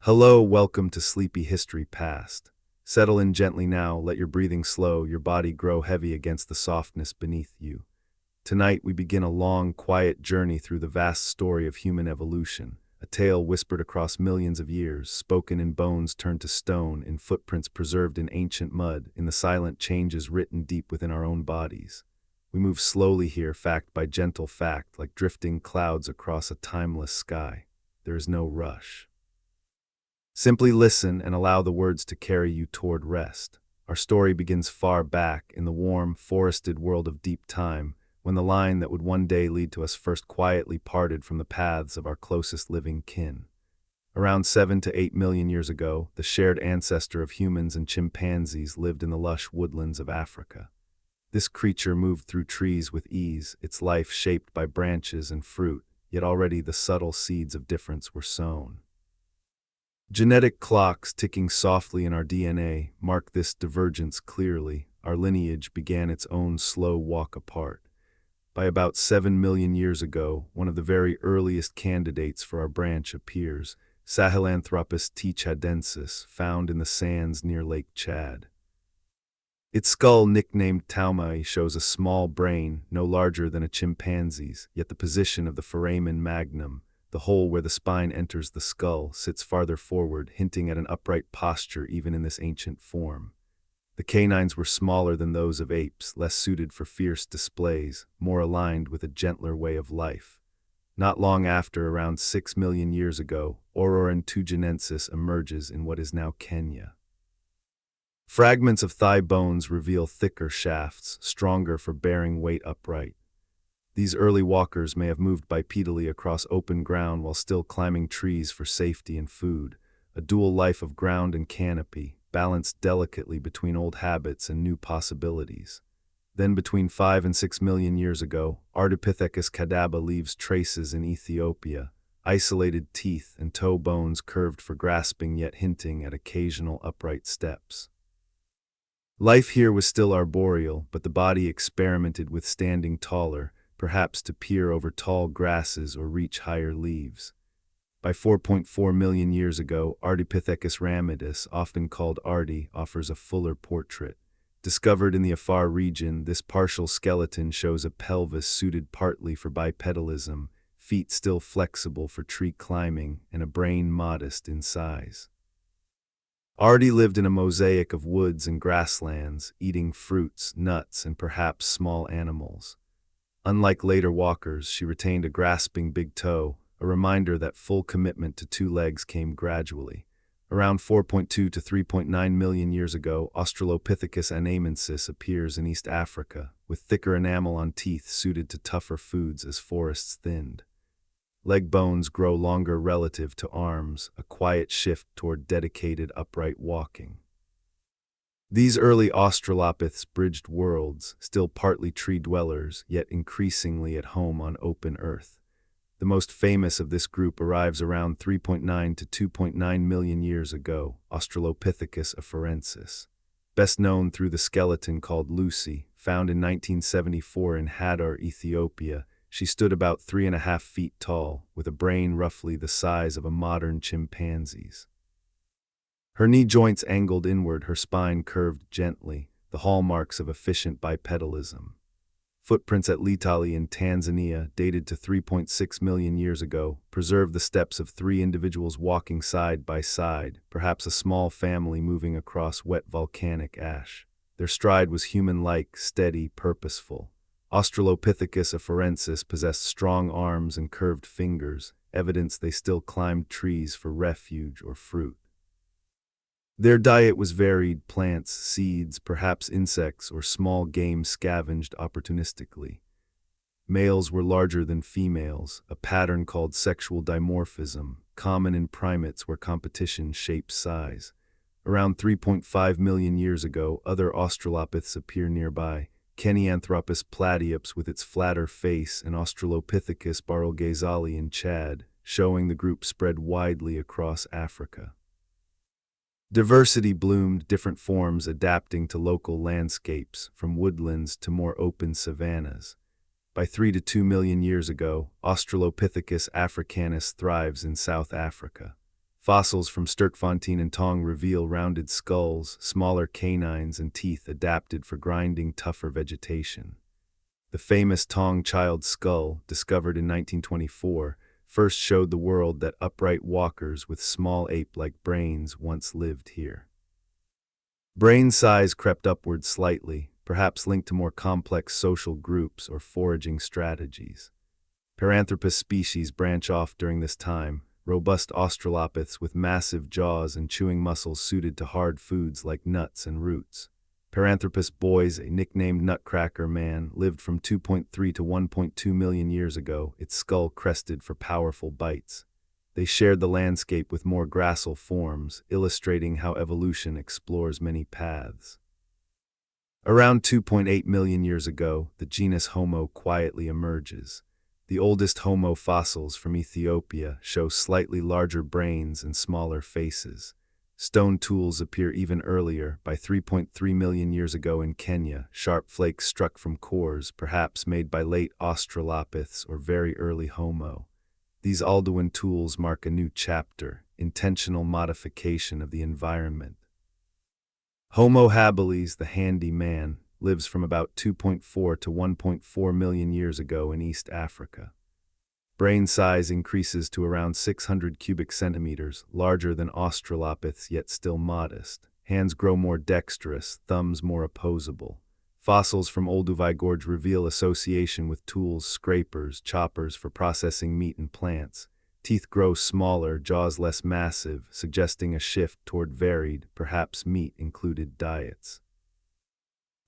Hello, welcome to Sleepy History Past. Settle in gently now, let your breathing slow, your body grow heavy against the softness beneath you. Tonight we begin a long, quiet journey through the vast story of human evolution, a tale whispered across millions of years, spoken in bones turned to stone, in footprints preserved in ancient mud, in the silent changes written deep within our own bodies. We move slowly here, fact by gentle fact, like drifting clouds across a timeless sky. There is no rush. Simply listen and allow the words to carry you toward rest. Our story begins far back in the warm, forested world of deep time, when the line that would one day lead to us first quietly parted from the paths of our closest living kin. Around 7 to 8 million years ago, the shared ancestor of humans and chimpanzees lived in the lush woodlands of Africa. This creature moved through trees with ease, its life shaped by branches and fruit, yet already the subtle seeds of difference were sown. Genetic clocks ticking softly in our DNA mark this divergence clearly. Our lineage began its own slow walk apart. By about 7 million years ago, one of the very earliest candidates for our branch appears, Sahelanthropus tchadensis, found in the sands near Lake Chad. Its skull, nicknamed Taumai, shows a small brain, no larger than a chimpanzee's, yet the position of the foramen magnum, the hole where the spine enters the skull, sits farther forward, hinting at an upright posture even in this ancient form. The canines were smaller than those of apes, less suited for fierce displays, more aligned with a gentler way of life. Not long after, around 6 million years ago, Auroran tugenensis emerges in what is now Kenya. Fragments of thigh bones reveal thicker shafts, stronger for bearing weight upright. These early walkers may have moved bipedally across open ground while still climbing trees for safety and food, a dual life of ground and canopy, balanced delicately between old habits and new possibilities. Then between 5 and 6 million years ago, Ardipithecus cadaba leaves traces in Ethiopia, isolated teeth and toe bones curved for grasping yet hinting at occasional upright steps. Life here was still arboreal, but the body experimented with standing taller, perhaps to peer over tall grasses or reach higher leaves. By 4.4 million years ago, Ardipithecus ramidus, often called Ardi, offers a fuller portrait. Discovered in the Afar region, this partial skeleton shows a pelvis suited partly for bipedalism, feet still flexible for tree climbing, and a brain modest in size. Ardi lived in a mosaic of woods and grasslands, eating fruits, nuts, and perhaps small animals. Unlike later walkers, she retained a grasping big toe, a reminder that full commitment to two legs came gradually. Around 4.2 to 3.9 million years ago, Australopithecus anamensis appears in East Africa, with thicker enamel on teeth suited to tougher foods as forests thinned. Leg bones grow longer relative to arms, a quiet shift toward dedicated upright walking. These early Australopiths bridged worlds, still partly tree dwellers, yet increasingly at home on open earth. The most famous of this group arrives around 3.9 to 2.9 million years ago, Australopithecus afarensis. Best known through the skeleton called Lucy, found in 1974 in Hadar, Ethiopia, she stood about 3.5 feet tall, with a brain roughly the size of a modern chimpanzee's. Her knee joints angled inward, her spine curved gently, the hallmarks of efficient bipedalism. Footprints at Litali in Tanzania, dated to 3.6 million years ago, preserve the steps of 3 individuals walking side by side, perhaps a small family moving across wet volcanic ash. Their stride was human-like, steady, purposeful. Australopithecus afarensis possessed strong arms and curved fingers, evidence they still climbed trees for refuge or fruit. Their diet was varied: plants, seeds, perhaps insects, or small game scavenged opportunistically. Males were larger than females, a pattern called sexual dimorphism, common in primates where competition shapes size. Around 3.5 million years ago, other Australopiths appear nearby: Neanderthals platyops with its flatter face and Australopithecus barrelghazali in Chad, showing the group spread widely across Africa. Diversity bloomed, different forms adapting to local landscapes, from woodlands to more open savannas. By 3 to 2 million years ago, Australopithecus africanus thrives in South Africa. Fossils from Sterkfontein and Tong reveal rounded skulls, smaller canines, and teeth adapted for grinding tougher vegetation. The famous Tong child skull, discovered in 1924, first showed the world that upright walkers with small ape-like brains once lived here. Brain size crept upward slightly, perhaps linked to more complex social groups or foraging strategies. Paranthropus species branch off during this time, robust Australopiths with massive jaws and chewing muscles suited to hard foods like nuts and roots. Paranthropus boys, a nicknamed Nutcracker Man, lived from 2.3 to 1.2 million years ago, its skull crested for powerful bites. They shared the landscape with more gracile forms, illustrating how evolution explores many paths. Around 2.8 million years ago, the genus Homo quietly emerges. The oldest Homo fossils from Ethiopia show slightly larger brains and smaller faces. Stone tools appear even earlier, by 3.3 million years ago in Kenya, sharp flakes struck from cores, perhaps made by late Australopiths or very early Homo. These Alduin tools mark a new chapter, intentional modification of the environment. Homo habilis, the handy man, lives from about 2.4 to 1.4 million years ago in East Africa. Brain size increases to around 600 cubic centimeters, larger than Australopiths yet still modest. Hands grow more dexterous, thumbs more opposable. Fossils from Olduvai Gorge reveal association with tools, scrapers, choppers for processing meat and plants. Teeth grow smaller, jaws less massive, suggesting a shift toward varied, perhaps meat-included diets.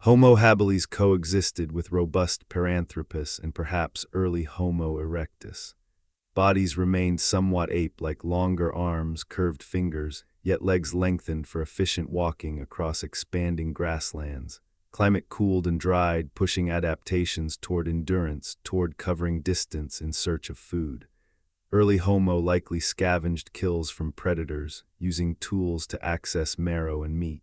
Homo habilis coexisted with robust Paranthropus and perhaps early Homo erectus. Bodies remained somewhat ape-like, longer arms, curved fingers, yet legs lengthened for efficient walking across expanding grasslands. Climate cooled and dried, pushing adaptations toward endurance, toward covering distance in search of food. Early Homo likely scavenged kills from predators, using tools to access marrow and meat.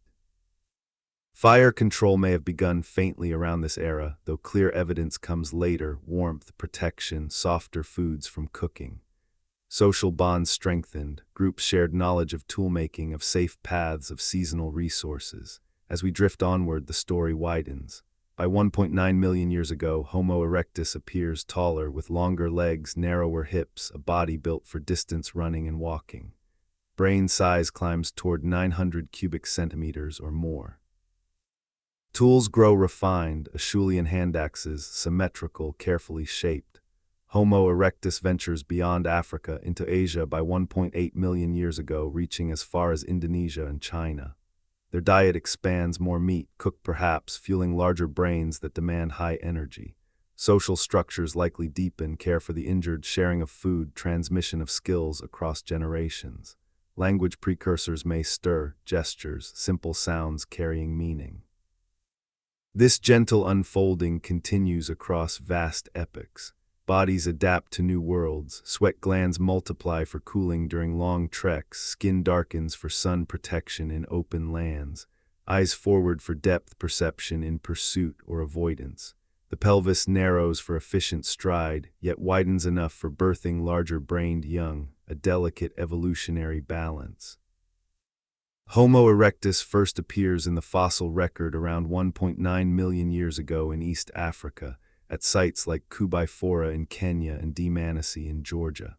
Fire control may have begun faintly around this era, though clear evidence comes later: warmth, protection, softer foods from cooking. Social bonds strengthened, groups shared knowledge of toolmaking, of safe paths, of seasonal resources. As we drift onward, the story widens. By 1.9 million years ago, Homo erectus appears taller, with longer legs, narrower hips, a body built for distance running and walking. Brain size climbs toward 900 cubic centimeters or more. Tools grow refined, Acheulean handaxes, symmetrical, carefully shaped. Homo erectus ventures beyond Africa into Asia by 1.8 million years ago, reaching as far as Indonesia and China. Their diet expands: more meat, cooked perhaps, fueling larger brains that demand high energy. Social structures likely deepen: care for the injured, sharing of food, transmission of skills across generations. Language precursors may stir, gestures, simple sounds carrying meaning. This gentle unfolding continues across vast epochs. Bodies adapt to new worlds, sweat glands multiply for cooling during long treks, skin darkens for sun protection in open lands, eyes forward for depth perception in pursuit or avoidance. The pelvis narrows for efficient stride, yet widens enough for birthing larger-brained young, a delicate evolutionary balance. Homo erectus first appears in the fossil record around 1.9 million years ago in East Africa, at sites like Kubai-Fora in Kenya and Dmanisi in Georgia.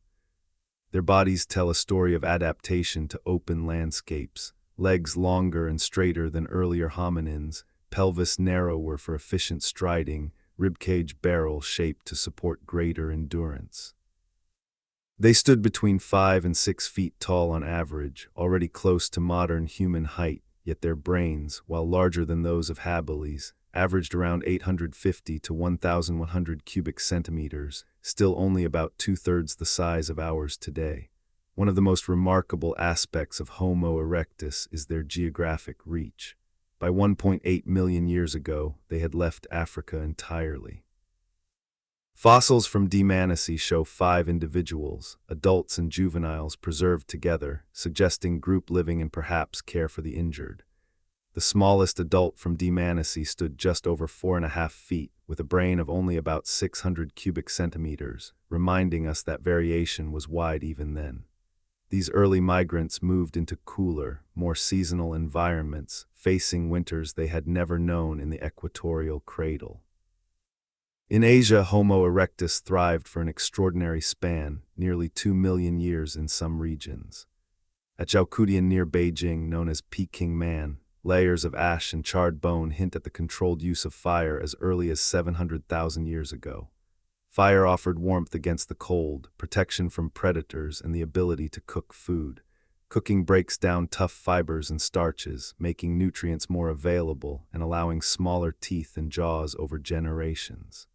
Their bodies tell a story of adaptation to open landscapes: legs longer and straighter than earlier hominins, pelvis narrower for efficient striding, ribcage barrel shaped to support greater endurance. They stood between 5 and 6 feet tall on average, already close to modern human height, yet their brains, while larger than those of habilis, averaged around 850 to 1,100 cubic centimeters, still only about two-thirds the size of ours today. One of the most remarkable aspects of Homo erectus is their geographic reach. By 1.8 million years ago, they had left Africa entirely. Fossils from Dmanisi show 5 individuals, adults and juveniles, preserved together, suggesting group living and perhaps care for the injured. The smallest adult from Dmanisi stood just over 4.5 feet, with a brain of only about 600 cubic centimeters, reminding us that variation was wide even then. These early migrants moved into cooler, more seasonal environments, facing winters they had never known in the equatorial cradle. In Asia, Homo erectus thrived for an extraordinary span, nearly 2 million years in some regions. At Zhaokutian near Beijing, known as Peking Man, layers of ash and charred bone hint at the controlled use of fire as early as 700,000 years ago. Fire offered warmth against the cold, protection from predators, and the ability to cook food. Cooking breaks down tough fibers and starches, making nutrients more available and allowing smaller teeth and jaws over generations.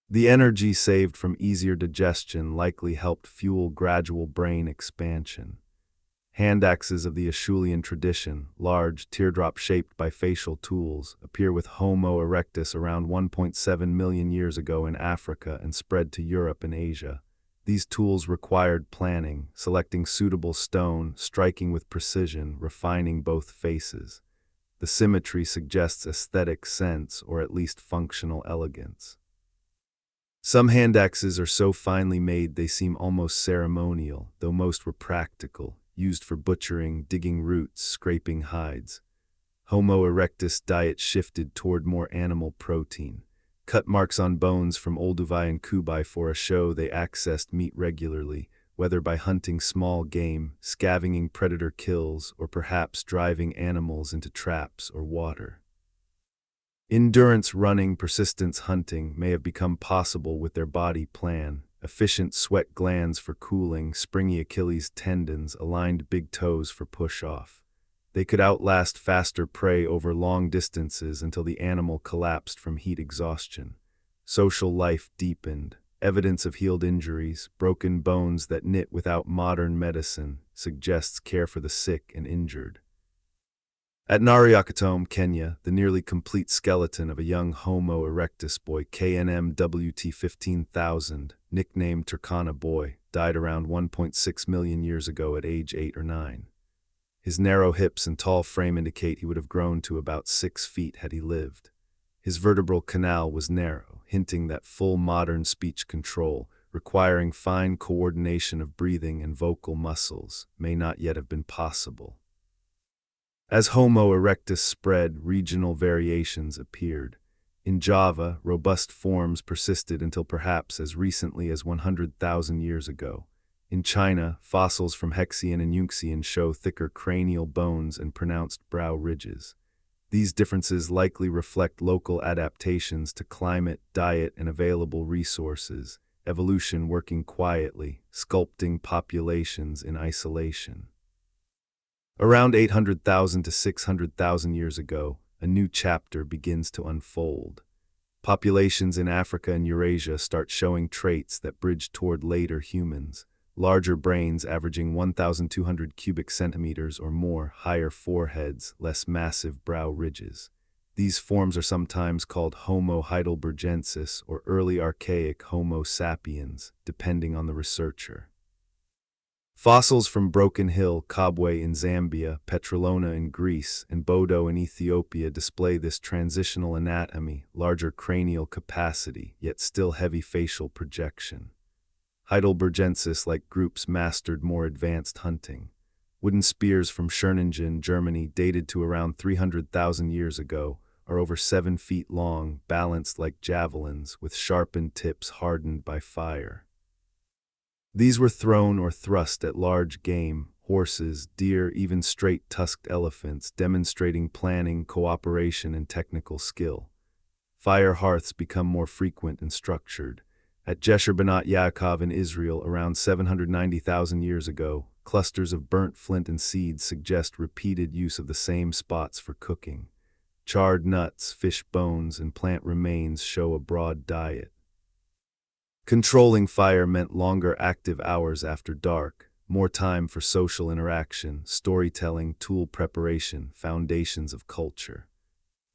The energy saved from easier digestion likely helped fuel gradual brain expansion. Hand axes of the Acheulean tradition, large, teardrop-shaped bifacial tools, appear with Homo erectus around 1.7 million years ago in Africa and spread to Europe and Asia. These tools required planning, selecting suitable stone, striking with precision, refining both faces. The symmetry suggests aesthetic sense or at least functional elegance. Some hand axes are so finely made they seem almost ceremonial, though most were practical, used for butchering, digging roots, scraping hides. Homo erectus diet shifted toward more animal protein. Cut marks on bones from Olduvai and Kubai for a show they accessed meat regularly, whether by hunting small game, scavenging predator kills, or perhaps driving animals into traps or water. Endurance running, persistence hunting may have become possible with their body plan. Efficient sweat glands for cooling, springy Achilles tendons, aligned big toes for push-off. They could outlast faster prey over long distances until the animal collapsed from heat exhaustion. Social life deepened. Evidence of healed injuries, broken bones that knit without modern medicine, suggests care for the sick and injured. At Nariakatome, Kenya, the nearly complete skeleton of a young Homo erectus boy, KNMWT 15,000, nicknamed Turkana Boy, died around 1.6 million years ago at age 8 or 9. His narrow hips and tall frame indicate he would have grown to about 6 feet had he lived. His vertebral canal was narrow, hinting that full modern speech control, requiring fine coordination of breathing and vocal muscles, may not yet have been possible. As Homo erectus spread, regional variations appeared. In Java, robust forms persisted until perhaps as recently as 100,000 years ago. In China, fossils from Hexian and Yunxian show thicker cranial bones and pronounced brow ridges. These differences likely reflect local adaptations to climate, diet, and available resources, evolution working quietly, sculpting populations in isolation. Around 800,000 to 600,000 years ago, a new chapter begins to unfold. Populations in Africa and Eurasia start showing traits that bridge toward later humans. Larger brains averaging 1,200 cubic centimeters or more, higher foreheads, less massive brow ridges. These forms are sometimes called Homo heidelbergensis or early archaic Homo sapiens, depending on the researcher. Fossils from Broken Hill, Kabwe in Zambia, Petrolona in Greece, and Bodo in Ethiopia display this transitional anatomy, larger cranial capacity, yet still heavy facial projection. Heidelbergensis-like groups mastered more advanced hunting. Wooden spears from Schöningen, Germany, dated to around 300,000 years ago, are over 7 feet long, balanced like javelins, with sharpened tips hardened by fire. These were thrown or thrust at large game, horses, deer, even straight-tusked elephants, demonstrating planning, cooperation, and technical skill. Fire hearths become more frequent and structured. At Jesher Banat Yaakov in Israel around 790,000 years ago, clusters of burnt flint and seeds suggest repeated use of the same spots for cooking. Charred nuts, fish bones, and plant remains show a broad diet. Controlling fire meant longer active hours after dark, more time for social interaction, storytelling, tool preparation, foundations of culture.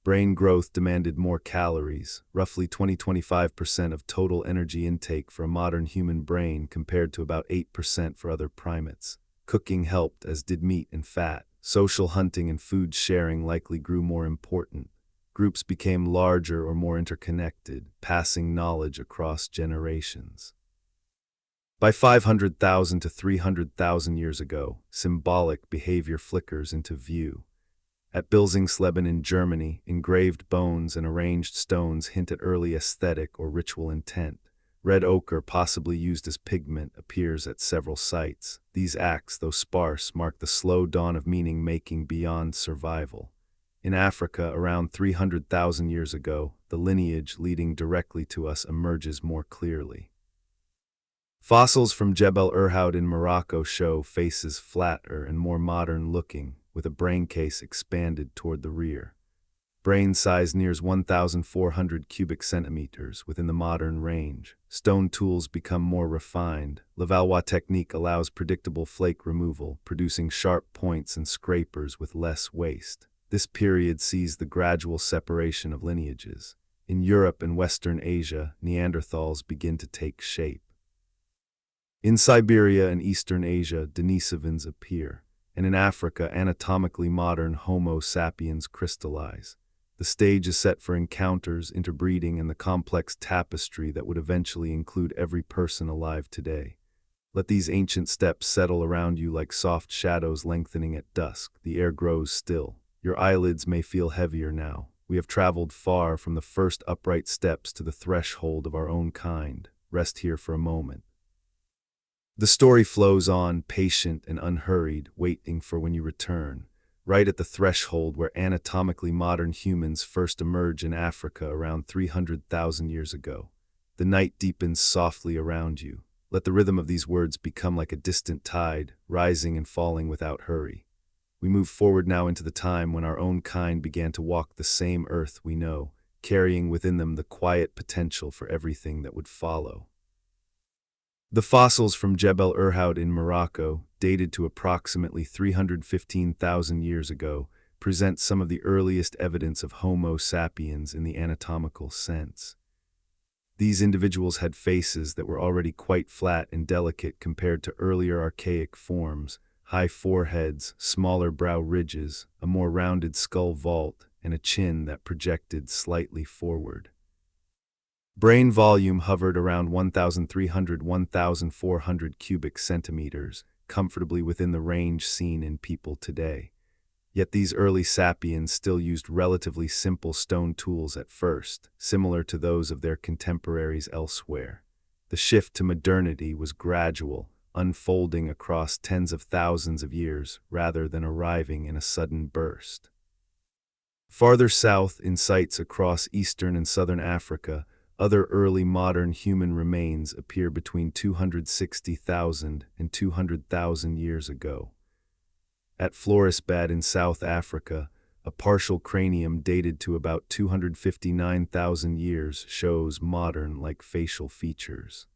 Brain growth demanded more calories, roughly 20–25% of total energy intake for a modern human brain compared to about 8% for other primates. Cooking helped, as did meat and fat. Social hunting and food sharing likely grew more important. Groups became larger or more interconnected, passing knowledge across generations. By 500,000 to 300,000 years ago, symbolic behavior flickers into view. At Bilzingsleben in Germany, engraved bones and arranged stones hint at early aesthetic or ritual intent. Red ochre, possibly used as pigment, appears at several sites. These acts, though sparse, mark the slow dawn of meaning-making beyond survival. In Africa, around 300,000 years ago, the lineage leading directly to us emerges more clearly. Fossils from Jebel Irhoud in Morocco show faces flatter and more modern-looking, with a brain case expanded toward the rear. Brain size nears 1,400 cubic centimeters within the modern range. Stone tools become more refined. Levallois technique allows predictable flake removal, producing sharp points and scrapers with less waste. This period sees the gradual separation of lineages. In Europe and Western Asia, Neanderthals begin to take shape. In Siberia and Eastern Asia, Denisovans appear, and in Africa, anatomically modern Homo sapiens crystallize. The stage is set for encounters, interbreeding, and the complex tapestry that would eventually include every person alive today. Let these ancient steps settle around you like soft shadows lengthening at dusk. The air grows still. Your eyelids may feel heavier now. We have traveled far from the first upright steps to the threshold of our own kind. Rest here for a moment. The story flows on, patient and unhurried, waiting for when you return. Right at the threshold where anatomically modern humans first emerge in Africa around 300,000 years ago. The night deepens softly around you. Let the rhythm of these words become like a distant tide, rising and falling without hurry. We move forward now into the time when our own kind began to walk the same earth we know, carrying within them the quiet potential for everything that would follow. The fossils from Jebel Irhoud in Morocco, dated to approximately 315,000 years ago, present some of the earliest evidence of Homo sapiens in the anatomical sense. These individuals had faces that were already quite flat and delicate compared to earlier archaic forms, high foreheads, smaller brow ridges, a more rounded skull vault, and a chin that projected slightly forward. Brain volume hovered around 1,300–1,400 cubic centimeters, comfortably within the range seen in people today. Yet these early sapiens still used relatively simple stone tools at first, similar to those of their contemporaries elsewhere. The shift to modernity was gradual, unfolding across tens of thousands of years rather than arriving in a sudden burst. Farther south, in sites across eastern and southern Africa, other early modern human remains appear between 260,000 and 200,000 years ago. At Florisbad in South Africa, a partial cranium dated to about 259,000 years shows modern-like facial features.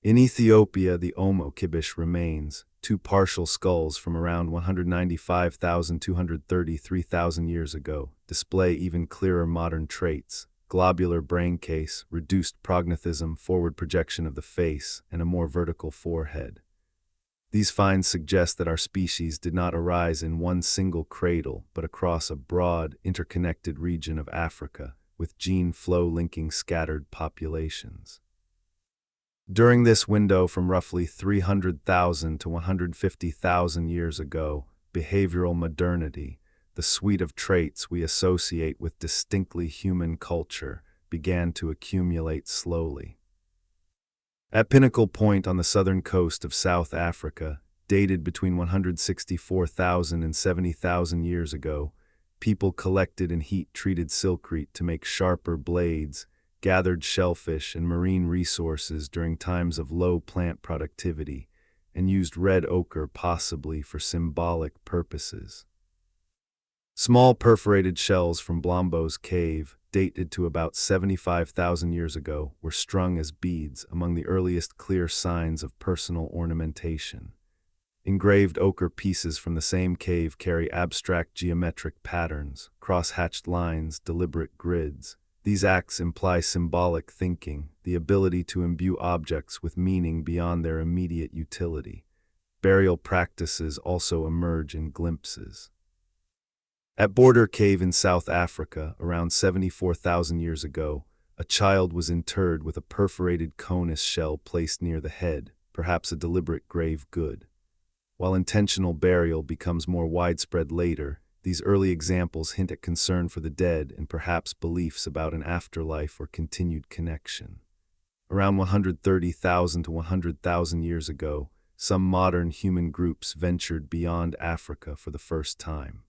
In Ethiopia, the Homo kibish remains, two partial skulls from around 195,000 to 233,000 years ago, display even clearer modern traits. Globular brain case, reduced prognathism, forward projection of the face, and a more vertical forehead. These finds suggest that our species did not arise in one single cradle, but across a broad, interconnected region of Africa, with gene flow linking scattered populations. During this window from roughly 300,000 to 150,000 years ago, behavioral modernity, the suite of traits we associate with distinctly human culture, began to accumulate slowly. At Pinnacle Point on the southern coast of South Africa, dated between 164,000 and 70,000 years ago, people collected and heat-treated silkreed to make sharper blades, gathered shellfish and marine resources during times of low plant productivity, and used red ochre possibly for symbolic purposes. Small perforated shells from Blombo's cave, dated to about 75,000 years ago, were strung as beads, among the earliest clear signs of personal ornamentation. Engraved ochre pieces from the same cave carry abstract geometric patterns, cross-hatched lines, deliberate grids. These acts imply symbolic thinking, the ability to imbue objects with meaning beyond their immediate utility. Burial practices also emerge in glimpses. At Border Cave in South Africa, around 74,000 years ago, A child was interred with a perforated conus shell placed near the head, perhaps a deliberate grave good. While intentional burial becomes more widespread later, these early examples hint at concern for the dead and perhaps beliefs about an afterlife or continued connection. Around 130,000 to 100,000 years ago, some modern human groups ventured beyond Africa for the first time.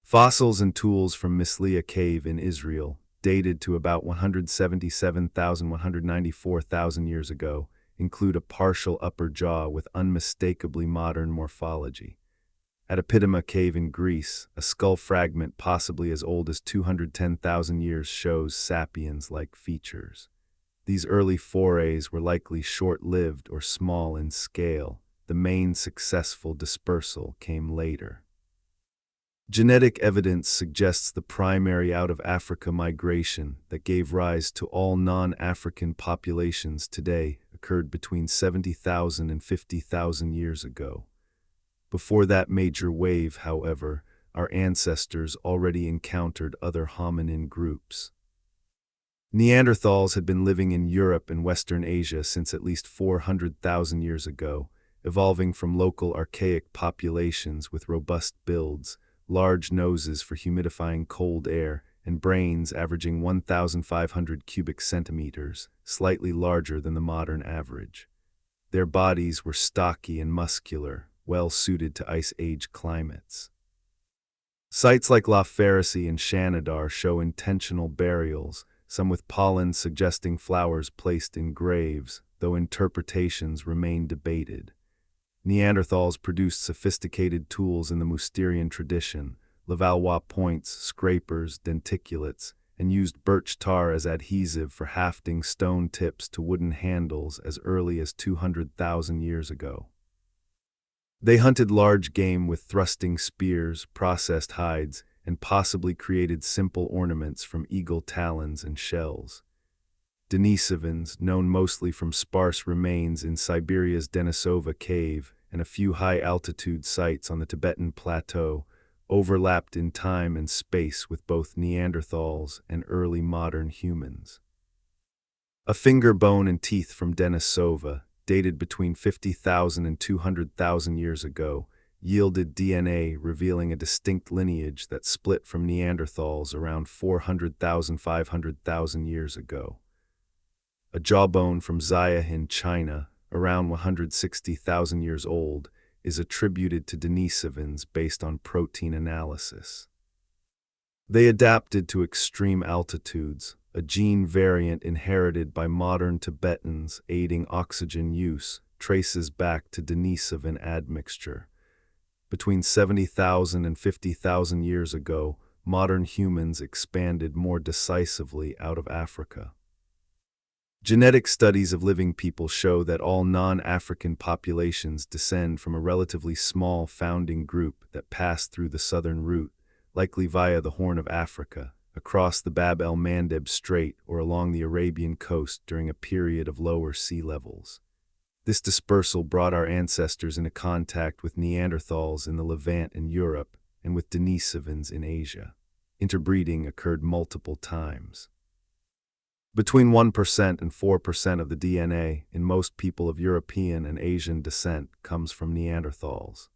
Fossils and tools from Mislia Cave in Israel, dated to about 177,000 to 194,000 years ago, include a partial upper jaw with unmistakably modern morphology. At Ardipithecus Cave in Greece, a skull fragment possibly as old as 210,000 years shows sapiens-like features. These early forays were likely short-lived or small in scale. The main successful dispersal came later. Genetic evidence suggests the primary out-of-Africa migration that gave rise to all non-African populations today occurred between 70,000 and 50,000 years ago. Before that major wave, however, our ancestors already encountered other hominin groups. Neanderthals had been living in Europe and Western Asia since at least 400,000 years ago, evolving from local archaic populations with robust builds, large noses for humidifying cold air, and brains averaging 1,500 cubic centimeters, slightly larger than the modern average. Their bodies were stocky and muscular, well suited to Ice Age climates. Sites like La Pharisee and Shanidar show intentional burials, some with pollen suggesting flowers placed in graves, though interpretations remain debated. Neanderthals produced sophisticated tools in the Mousterian tradition, Levallois points, scrapers, denticulates, and used birch tar as adhesive for hafting stone tips to wooden handles as early as 200,000 years ago. They hunted large game with thrusting spears, processed hides, and possibly created simple ornaments from eagle talons and shells. Denisovans, known mostly from sparse remains in Siberia's Denisova cave and a few high-altitude sites on the Tibetan plateau, overlapped in time and space with both Neanderthals and early modern humans. A finger bone and teeth from Denisova, dated between 50,000 and 200,000 years ago, yielded DNA revealing a distinct lineage that split from Neanderthals around 400,000 to 500,000 years ago. A jawbone from Zaya, China, around 160,000 years old, is attributed to Denisovans based on protein analysis. They adapted to extreme altitudes, a gene variant inherited by modern Tibetans aiding oxygen use traces back to Denisovan admixture. Between 70,000 and 50,000 years ago, modern humans expanded more decisively out of Africa. Genetic studies of living people show that all non-African populations descend from a relatively small founding group that passed through the southern route, likely via the Horn of Africa, across the Bab el-Mandeb Strait or along the Arabian coast during a period of lower sea levels. This dispersal brought our ancestors into contact with Neanderthals in the Levant and Europe, and with Denisovans in Asia. Interbreeding occurred multiple times. Between 1% and 4% of the DNA in most people of European and Asian descent comes from Neanderthals.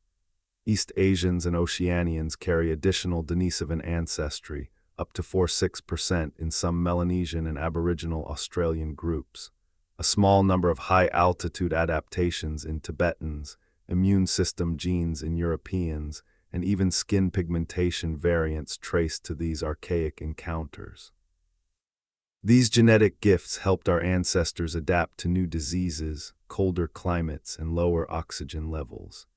East Asians and Oceanians carry additional Denisovan ancestry, up to 4–6% in some Melanesian and Aboriginal Australian groups. A small number of high-altitude adaptations in Tibetans, immune system genes in Europeans, and even skin pigmentation variants traced to these archaic encounters. These genetic gifts helped our ancestors adapt to new diseases, colder climates, and lower oxygen levels.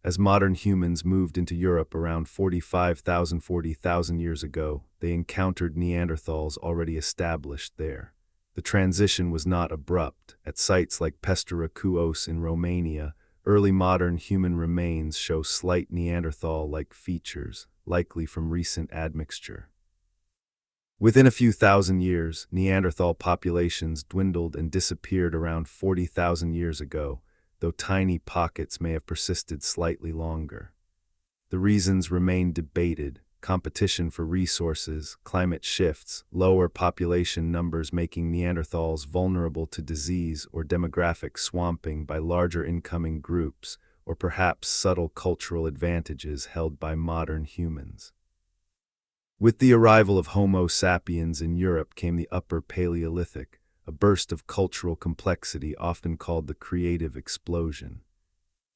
As modern humans moved into Europe around 40,000 years ago, they encountered Neanderthals already established there. The transition was not abrupt. At sites like Pestera in Romania, early modern human remains show slight Neanderthal-like features, likely from recent admixture. Within a few thousand years, Neanderthal populations dwindled and disappeared around 40,000 years ago, though tiny pockets may have persisted slightly longer. The reasons remain debated, competition for resources, climate shifts, lower population numbers making Neanderthals vulnerable to disease or demographic swamping by larger incoming groups, or perhaps subtle cultural advantages held by modern humans. With the arrival of Homo sapiens in Europe came the Upper Paleolithic, a burst of cultural complexity often called the creative explosion.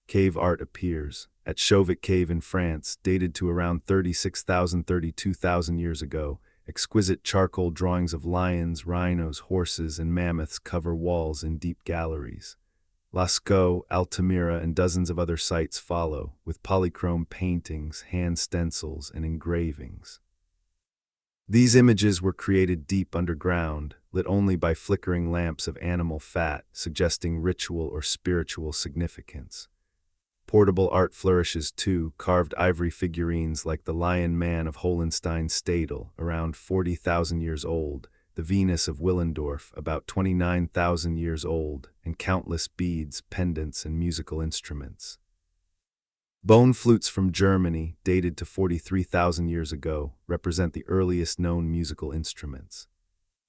Cave art appears at Chauvet Cave in France, dated to around 36,000–32,000 years ago. Exquisite charcoal drawings of lions, rhinos, horses, and mammoths cover walls in deep galleries. Lascaux, Altamira, and dozens of other sites follow, with polychrome paintings, hand stencils, and engravings. These images were created deep underground, lit only by flickering lamps of animal fat, suggesting ritual or spiritual significance. Portable art flourishes too, carved ivory figurines like the Lion Man of Hohenstein Stadel, around 40,000 years old, the Venus of Willendorf, about 29,000 years old, and countless beads, pendants, and musical instruments. Bone flutes from Germany, dated to 43,000 years ago, represent the earliest known musical instruments.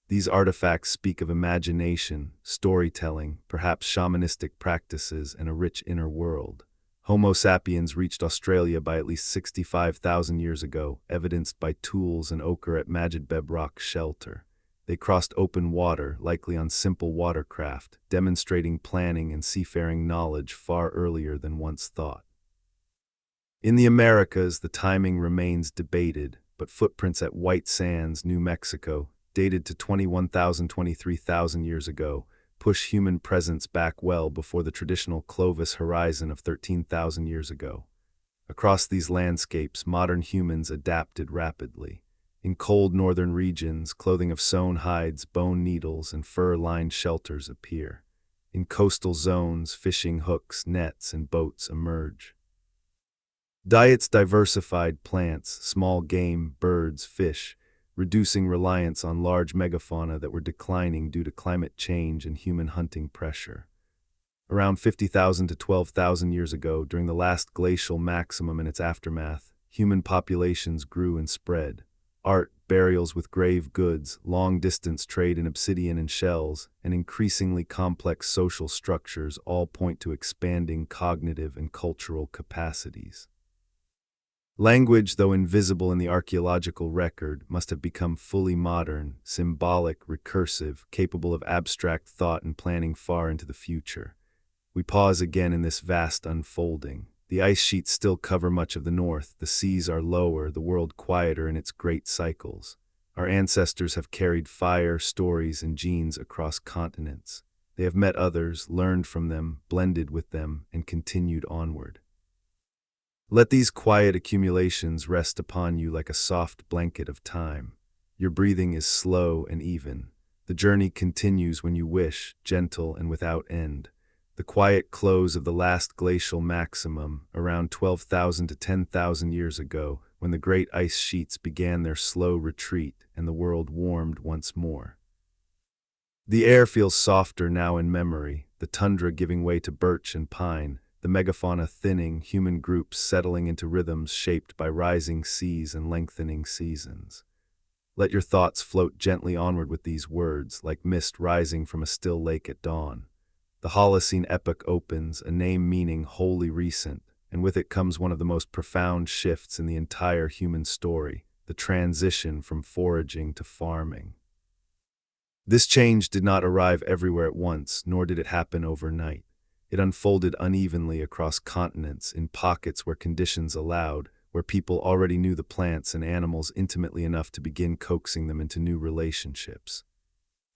These artifacts speak of imagination, storytelling, perhaps shamanistic practices, and a rich inner world. Homo sapiens reached Australia by at least 65,000 years ago, evidenced by tools and ochre at Majidbeb Rock Shelter. They crossed open water, likely on simple watercraft, demonstrating planning and seafaring knowledge far earlier than once thought. In the Americas, the timing remains debated, but footprints at White Sands, New Mexico, dated to 21,000–23,000 years ago, push human presence back well before the traditional Clovis horizon of 13,000 years ago. Across these landscapes, modern humans adapted rapidly. In cold northern regions, clothing of sewn hides, bone needles, and fur-lined shelters appear. In coastal zones, fishing hooks, nets, and boats emerge. Diets diversified: plants, small game, birds, fish, reducing reliance on large megafauna that were declining due to climate change and human hunting pressure. Around 50,000 to 12,000 years ago, during the last glacial maximum and its aftermath, human populations grew and spread. Art, burials with grave goods, long-distance trade in obsidian and shells, and increasingly complex social structures all point to expanding cognitive and cultural capacities. Language, though invisible in the archaeological record, must have become fully modern, symbolic, recursive, capable of abstract thought and planning far into the future. We pause again in this vast unfolding. The ice sheets still cover much of the north, the seas are lower, the world quieter in its great cycles. Our ancestors have carried fire, stories, and genes across continents. They have met others, learned from them, blended with them, and continued onward. Let these quiet accumulations rest upon you like a soft blanket of time. Your breathing is slow and even. The journey continues when you wish, gentle and without end. The quiet close of the last glacial maximum, around 12,000 to 10,000 years ago, when the great ice sheets began their slow retreat and the world warmed once more. The air feels softer now in memory, the tundra giving way to birch and pine, the megafauna thinning, human groups settling into rhythms shaped by rising seas and lengthening seasons. Let your thoughts float gently onward with these words, like mist rising from a still lake at dawn. The Holocene epoch opens, a name meaning wholly recent, and with it comes one of the most profound shifts in the entire human story, the transition from foraging to farming. This change did not arrive everywhere at once, nor did it happen overnight. It unfolded unevenly across continents, in pockets where conditions allowed, where people already knew the plants and animals intimately enough to begin coaxing them into new relationships.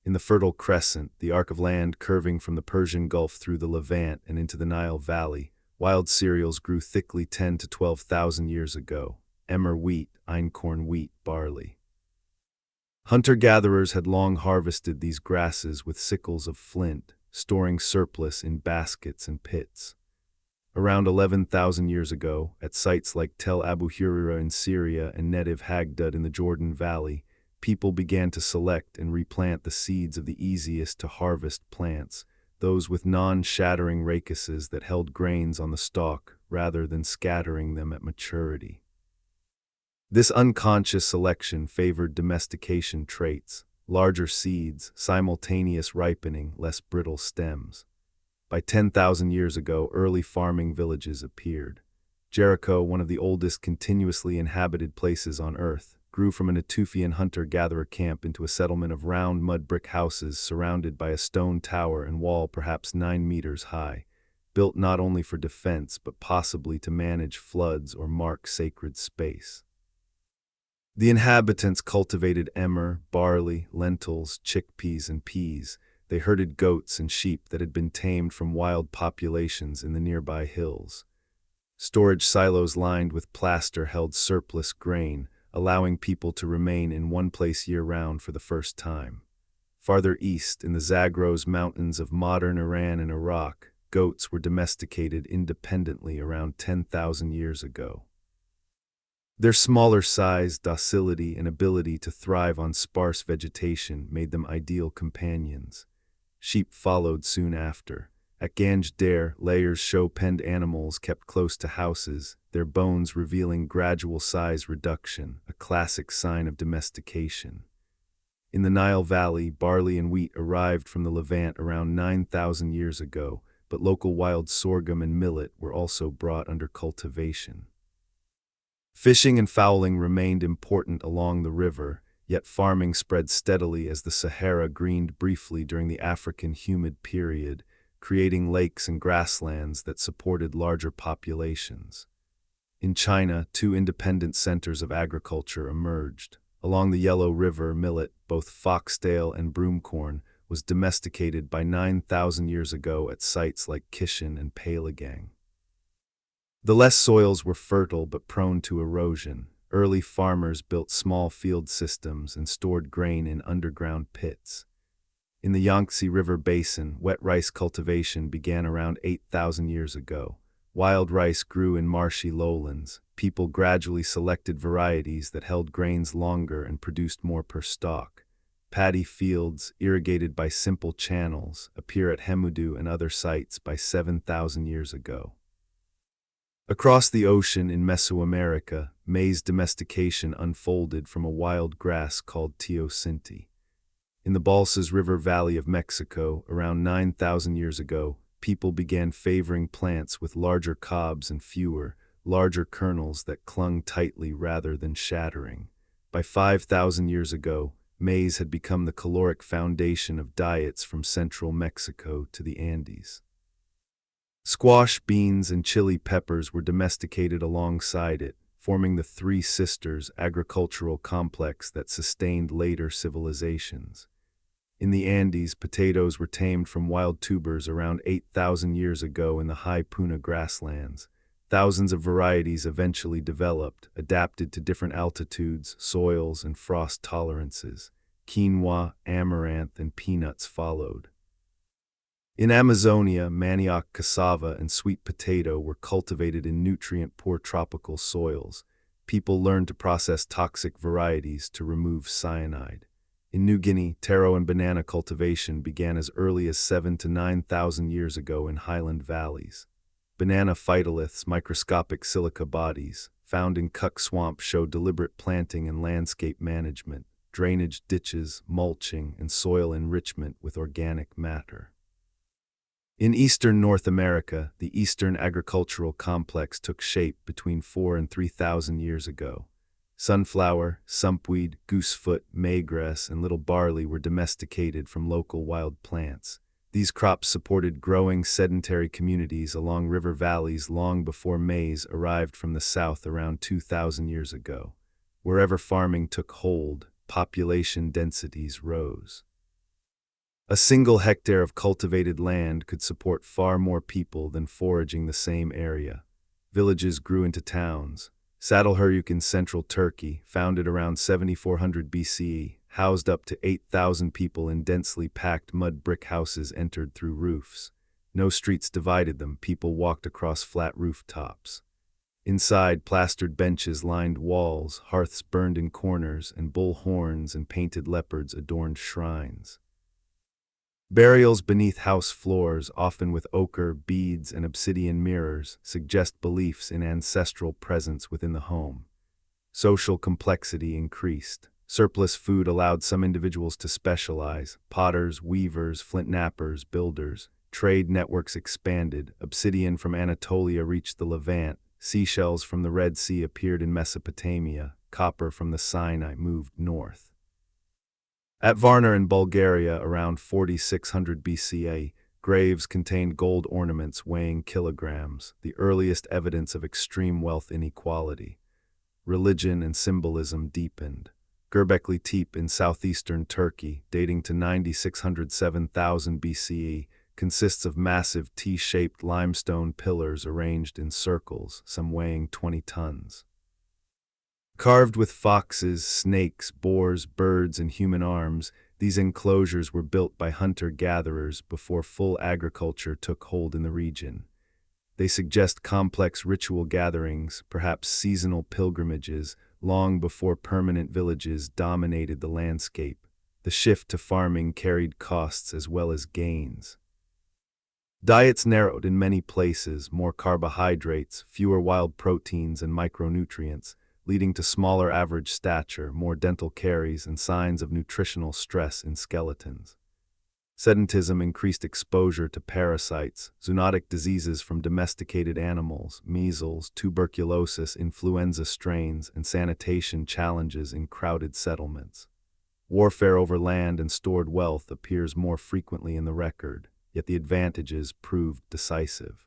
In the Fertile Crescent, the arc of land curving from the Persian Gulf through the Levant and into the Nile Valley, wild cereals grew thickly 10 to 12,000 years ago: emmer wheat, einkorn wheat, barley. Hunter-gatherers had long harvested these grasses with sickles of flint, storing surplus in baskets and pits. Around 11,000 years ago, at sites like Tel Abu Hurira in Syria and Netiv Hagdud in the Jordan Valley, people began to select and replant the seeds of the easiest to harvest plants, those with non-shattering rachises that held grains on the stalk rather than scattering them at maturity. This unconscious selection favored domestication traits, larger seeds, simultaneous ripening, less brittle stems. By 10,000 years ago, early farming villages appeared. Jericho, one of the oldest continuously inhabited places on Earth, grew from a Natufian hunter-gatherer camp into a settlement of round mud brick houses surrounded by a stone tower and wall perhaps 9 meters high, built not only for defense but possibly to manage floods or mark sacred space. The inhabitants cultivated emmer, barley, lentils, chickpeas, and peas. They herded goats and sheep that had been tamed from wild populations in the nearby hills. Storage silos lined with plaster held surplus grain, allowing people to remain in one place year-round for the first time. Farther east, in the Zagros Mountains of modern Iran and Iraq, goats were domesticated independently around 10,000 years ago. Their smaller size, docility, and ability to thrive on sparse vegetation made them ideal companions. Sheep followed soon after. At Ganj Dare, layers show penned animals kept close to houses, their bones revealing gradual size reduction, a classic sign of domestication. In the Nile Valley, barley and wheat arrived from the Levant around 9,000 years ago, but local wild sorghum and millet were also brought under cultivation. Fishing and fowling remained important along the river, yet farming spread steadily as the Sahara greened briefly during the African humid period, creating lakes and grasslands that supported larger populations. In China, 2 independent centers of agriculture emerged. Along the Yellow River, millet, both foxtail and broomcorn, was domesticated by 9,000 years ago at sites like Kishan and Peilagang. The less soils were fertile but prone to erosion. Early farmers built small field systems and stored grain in underground pits. In the Yangtze River basin, wet rice cultivation began around 8,000 years ago. Wild rice grew in marshy lowlands. People gradually selected varieties that held grains longer and produced more per stalk. Paddy fields, irrigated by simple channels, appear at Hemudu and other sites by 7,000 years ago. Across the ocean in Mesoamerica, maize domestication unfolded from a wild grass called teosinte. In the Balsas River Valley of Mexico, around 9,000 years ago, people began favoring plants with larger cobs and fewer, larger kernels that clung tightly rather than shattering. By 5,000 years ago, maize had become the caloric foundation of diets from central Mexico to the Andes. Squash, beans, and chili peppers were domesticated alongside it, forming the Three Sisters agricultural complex that sustained later civilizations. In the Andes, potatoes were tamed from wild tubers around 8,000 years ago in the high Puna grasslands. Thousands of varieties eventually developed, adapted to different altitudes, soils, and frost tolerances. Quinoa, amaranth, and peanuts followed. In Amazonia, manioc, cassava, and sweet potato were cultivated in nutrient-poor tropical soils. People learned to process toxic varieties to remove cyanide. In New Guinea, taro and banana cultivation began as early as 7,000 to 9,000 years ago in highland valleys. Banana phytoliths, microscopic silica bodies, found in Cuck Swamp show deliberate planting and landscape management, drainage ditches, mulching, and soil enrichment with organic matter. In eastern North America, the Eastern Agricultural Complex took shape between 4,000 and 3,000 years ago. Sunflower, sumpweed, goosefoot, maygrass, and little barley were domesticated from local wild plants. These crops supported growing sedentary communities along river valleys long before maize arrived from the south around 2,000 years ago. Wherever farming took hold, population densities rose. A single hectare of cultivated land could support far more people than foraging the same area. Villages grew into towns. Saddlehuruk in central Turkey, founded around 7400 BCE, housed up to 8,000 people in densely packed mud brick houses entered through roofs. No streets divided them, people walked across flat rooftops. Inside, plastered benches lined walls, hearths burned in corners, and bull horns and painted leopards adorned shrines. Burials beneath house floors, often with ochre, beads, and obsidian mirrors, suggest beliefs in ancestral presence within the home. Social complexity increased. Surplus food allowed some individuals to specialize: potters, weavers, flint knappers, builders. Trade networks expanded. Obsidian from Anatolia reached the Levant. Seashells from the Red Sea appeared in Mesopotamia. Copper from the Sinai moved north. At Varna in Bulgaria around 4600 BCE, graves contained gold ornaments weighing kilograms, the earliest evidence of extreme wealth inequality. Religion and symbolism deepened. Göbekli Tepe in southeastern Turkey, dating to 9607,000 BCE, consists of massive T-shaped limestone pillars arranged in circles, some weighing 20 tons. Carved with foxes, snakes, boars, birds, and human arms, these enclosures were built by hunter-gatherers before full agriculture took hold in the region. They suggest complex ritual gatherings, perhaps seasonal pilgrimages, long before permanent villages dominated the landscape. The shift to farming carried costs as well as gains. Diets narrowed in many places: more carbohydrates, fewer wild proteins and micronutrients, leading to smaller average stature, more dental caries, and signs of nutritional stress in skeletons. Sedentism increased exposure to parasites, zoonotic diseases from domesticated animals, measles, tuberculosis, influenza strains, and sanitation challenges in crowded settlements. Warfare over land and stored wealth appears more frequently in the record, yet the advantages proved decisive.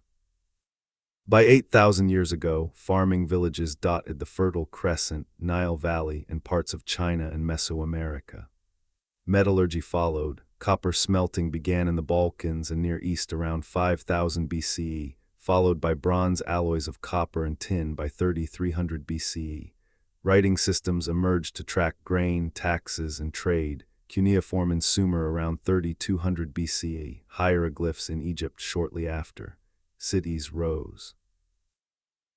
By 8,000 years ago, farming villages dotted the Fertile Crescent, Nile Valley, and parts of China and Mesoamerica. Metallurgy followed. Copper smelting began in the Balkans and Near East around 5000 BCE, followed by bronze alloys of copper and tin by 3300 BCE. Writing systems emerged to track grain, taxes, and trade. Cuneiform in Sumer around 3200 BCE, hieroglyphs in Egypt shortly after. Cities rose.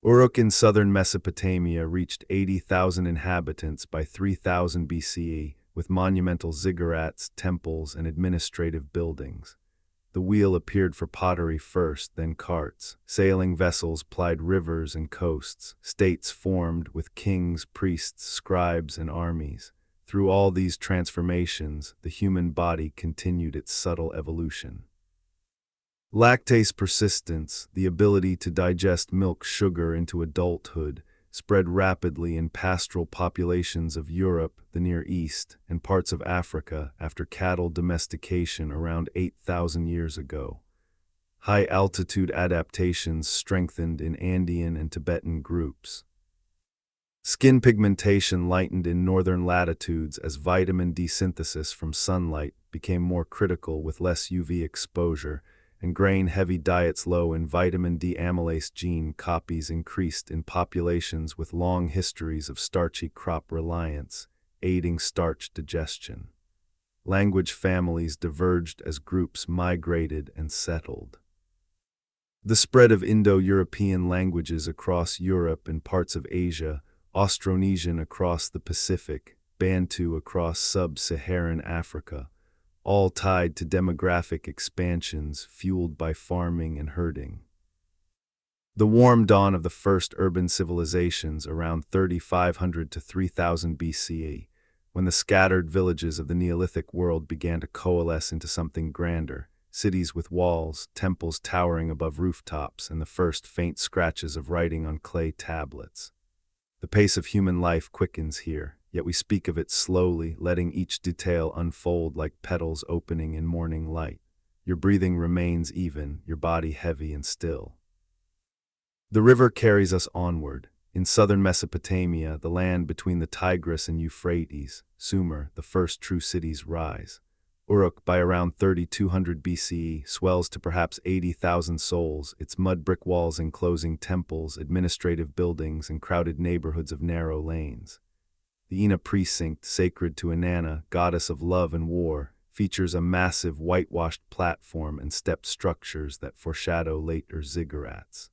Uruk in southern Mesopotamia reached 80,000 inhabitants by 3000 BCE, with monumental ziggurats, temples, and administrative buildings. The wheel appeared for pottery first, then carts. Sailing vessels plied rivers and coasts. States formed with kings, priests, scribes, and armies. Through all these transformations, the human body continued its subtle evolution. Lactase persistence, the ability to digest milk sugar into adulthood, spread rapidly in pastoral populations of Europe, the Near East, and parts of Africa after cattle domestication around 8,000 years ago. High-altitude adaptations strengthened in Andean and Tibetan groups. Skin pigmentation lightened in northern latitudes as vitamin D synthesis from sunlight became more critical with less UV exposure, and grain-heavy diets low in vitamin D amylase gene copies increased in populations with long histories of starchy crop reliance, aiding starch digestion. Language families diverged as groups migrated and settled. The spread of Indo-European languages across Europe and parts of Asia, Austronesian across the Pacific, Bantu across sub-Saharan Africa, all tied to demographic expansions fueled by farming and herding. The warm dawn of the first urban civilizations around 3500 to 3000 BCE, when the scattered villages of the Neolithic world began to coalesce into something grander, cities with walls, temples towering above rooftops, and the first faint scratches of writing on clay tablets. The pace of human life quickens here, yet we speak of it slowly, letting each detail unfold like petals opening in morning light. Your breathing remains even, your body heavy and still. The river carries us onward. In southern Mesopotamia, the land between the Tigris and Euphrates, Sumer, the first true cities rise. Uruk, by around 3200 BCE, swells to perhaps 80,000 souls, its mud brick walls enclosing temples, administrative buildings, and crowded neighborhoods of narrow lanes. The Ina precinct, sacred to Inanna, goddess of love and war, features a massive whitewashed platform and stepped structures that foreshadow later ziggurats.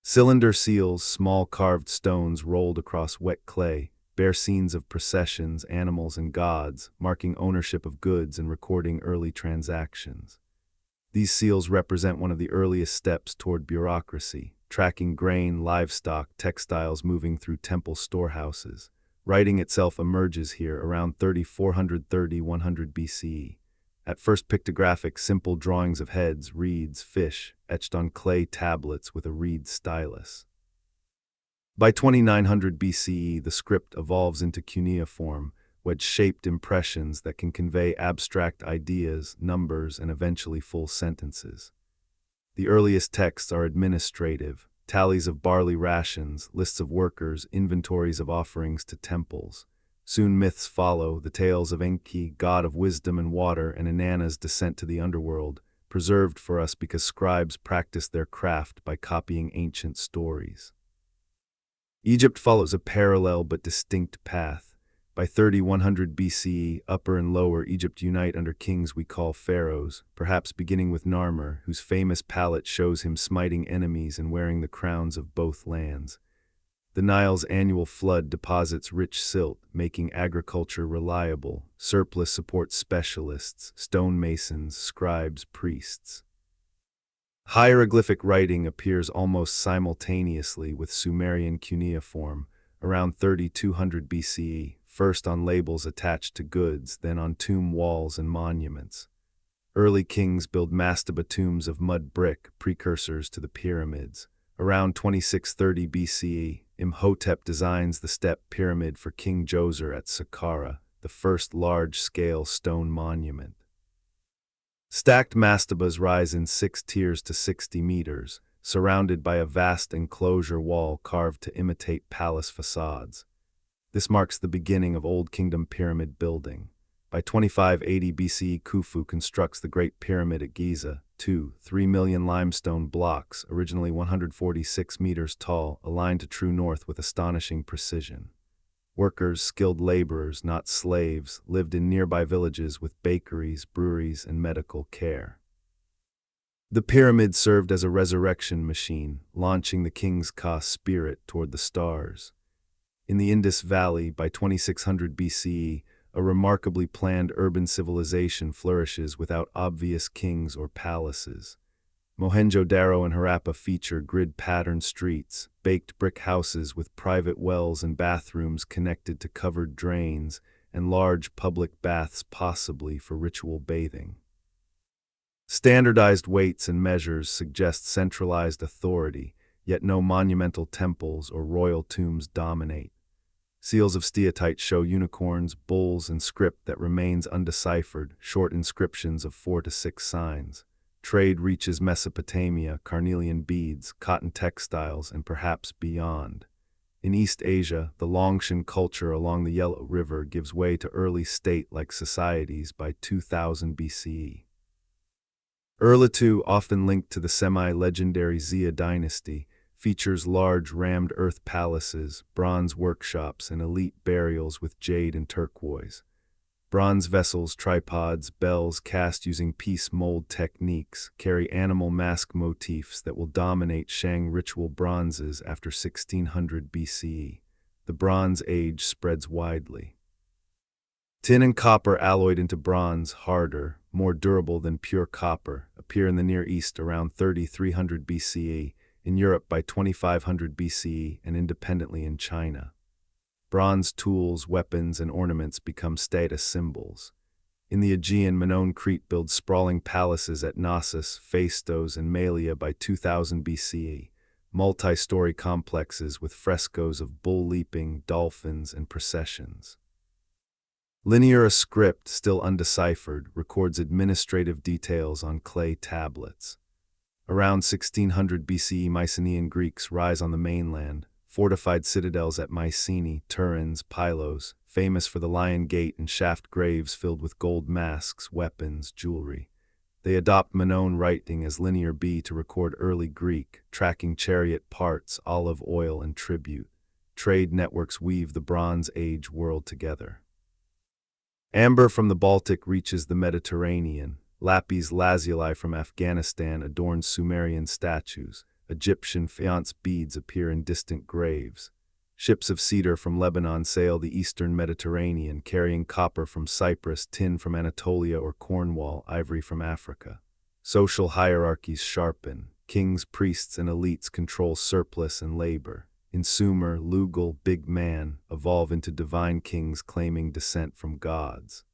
Cylinder seals, small carved stones rolled across wet clay, bear scenes of processions, animals, and gods, marking ownership of goods and recording early transactions. These seals represent one of the earliest steps toward bureaucracy, tracking grain, livestock, textiles moving through temple storehouses. Writing itself emerges here around 3430–100 BCE. At first pictographic, simple drawings of heads, reeds, fish, etched on clay tablets with a reed stylus. By 2900 BCE, the script evolves into cuneiform, wedge-shaped impressions that can convey abstract ideas, numbers, and eventually full sentences. The earliest texts are administrative, tallies of barley rations, lists of workers, inventories of offerings to temples. Soon myths follow, the tales of Enki, god of wisdom and water, and Inanna's descent to the underworld, preserved for us because scribes practiced their craft by copying ancient stories. Egypt follows a parallel but distinct path. By 3100 BCE, Upper and Lower Egypt unite under kings we call pharaohs, perhaps beginning with Narmer, whose famous palette shows him smiting enemies and wearing the crowns of both lands. The Nile's annual flood deposits rich silt, making agriculture reliable. Surplus supports specialists, stonemasons, scribes, priests. Hieroglyphic writing appears almost simultaneously with Sumerian cuneiform, around 3200 BCE, first on labels attached to goods, then on tomb walls and monuments. Early kings built mastaba tombs of mud brick, precursors to the pyramids. Around 2630 BCE, Imhotep designs the step pyramid for King Djoser at Saqqara, the first large-scale stone monument. Stacked mastabas rise in 6 tiers to 60 meters, surrounded by a vast enclosure wall carved to imitate palace facades. This marks the beginning of Old Kingdom pyramid building. By 2580 BCE, Khufu constructs the Great Pyramid at Giza, 3 million limestone blocks, originally 146 meters tall, aligned to true north with astonishing precision. Workers, skilled laborers, not slaves, lived in nearby villages with bakeries, breweries, and medical care. The pyramid served as a resurrection machine, launching the king's Ka spirit toward the stars. In the Indus Valley, by 2600 BCE, a remarkably planned urban civilization flourishes without obvious kings or palaces. Mohenjo-Daro and Harappa feature grid-patterned streets, baked brick houses with private wells and bathrooms connected to covered drains, and large public baths possibly for ritual bathing. Standardized weights and measures suggest centralized authority, yet no monumental temples or royal tombs dominate. Seals of steatite show unicorns, bulls, and script that remains undeciphered, short inscriptions of 4 to 6 signs. Trade reaches Mesopotamia, carnelian beads, cotton textiles, and perhaps beyond. In East Asia, the Longshan culture along the Yellow River gives way to early state-like societies by 2000 BCE. Urlitu, often linked to the semi-legendary Xia dynasty, features large rammed earth palaces, bronze workshops, and elite burials with jade and turquoise. Bronze vessels, tripods, bells cast using piece mold techniques carry animal mask motifs that will dominate Shang ritual bronzes after 1600 BCE. The Bronze Age spreads widely. Tin and copper alloyed into bronze, harder, more durable than pure copper, appear in the Near East around 3300 BCE, in Europe by 2500 BCE, and independently in China. Bronze tools, weapons, and ornaments become status symbols. In the Aegean, Minoan Crete builds sprawling palaces at Knossos, Phaistos, and Malia by 2000 BCE, multi-story complexes with frescoes of bull leaping, dolphins, and processions. Linear script, still undeciphered, records administrative details on clay tablets. Around 1600 BCE, Mycenaean Greeks rise on the mainland, fortified citadels at Mycenae, Turins, Pylos, famous for the Lion Gate and shaft graves filled with gold masks, weapons, jewelry. They adopt Minoan writing as Linear B to record early Greek, tracking chariot parts, olive oil, and tribute. Trade networks weave the Bronze Age world together. Amber from the Baltic reaches the Mediterranean. Lapis lazuli from Afghanistan adorns Sumerian statues. Egyptian faience beads appear in distant graves. Ships of cedar from Lebanon sail the eastern Mediterranean, carrying copper from Cyprus, tin from Anatolia or Cornwall, ivory from Africa. Social hierarchies sharpen. Kings, priests, and elites control surplus and labor. In Sumer, Lugal, big man, evolve into divine kings claiming descent from gods.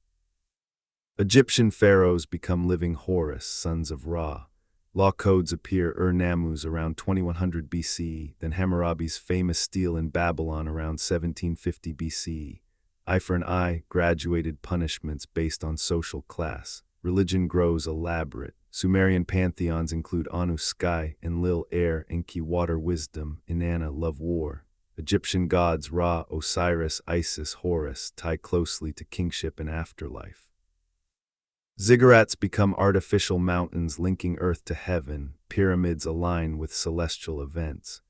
Egyptian pharaohs become living Horus, sons of Ra. Law codes appear Ur-Nammus around 2100 BC, then Hammurabi's famous stele in Babylon around 1750 BC. Eye for an eye, graduated punishments based on social class. Religion grows elaborate. Sumerian pantheons include Anu sky, Enlil air, Enki water wisdom, Inanna love war. Egyptian gods Ra, Osiris, Isis, Horus tie closely to kingship and afterlife. Ziggurats become artificial mountains linking earth to heaven. Pyramids align with celestial events.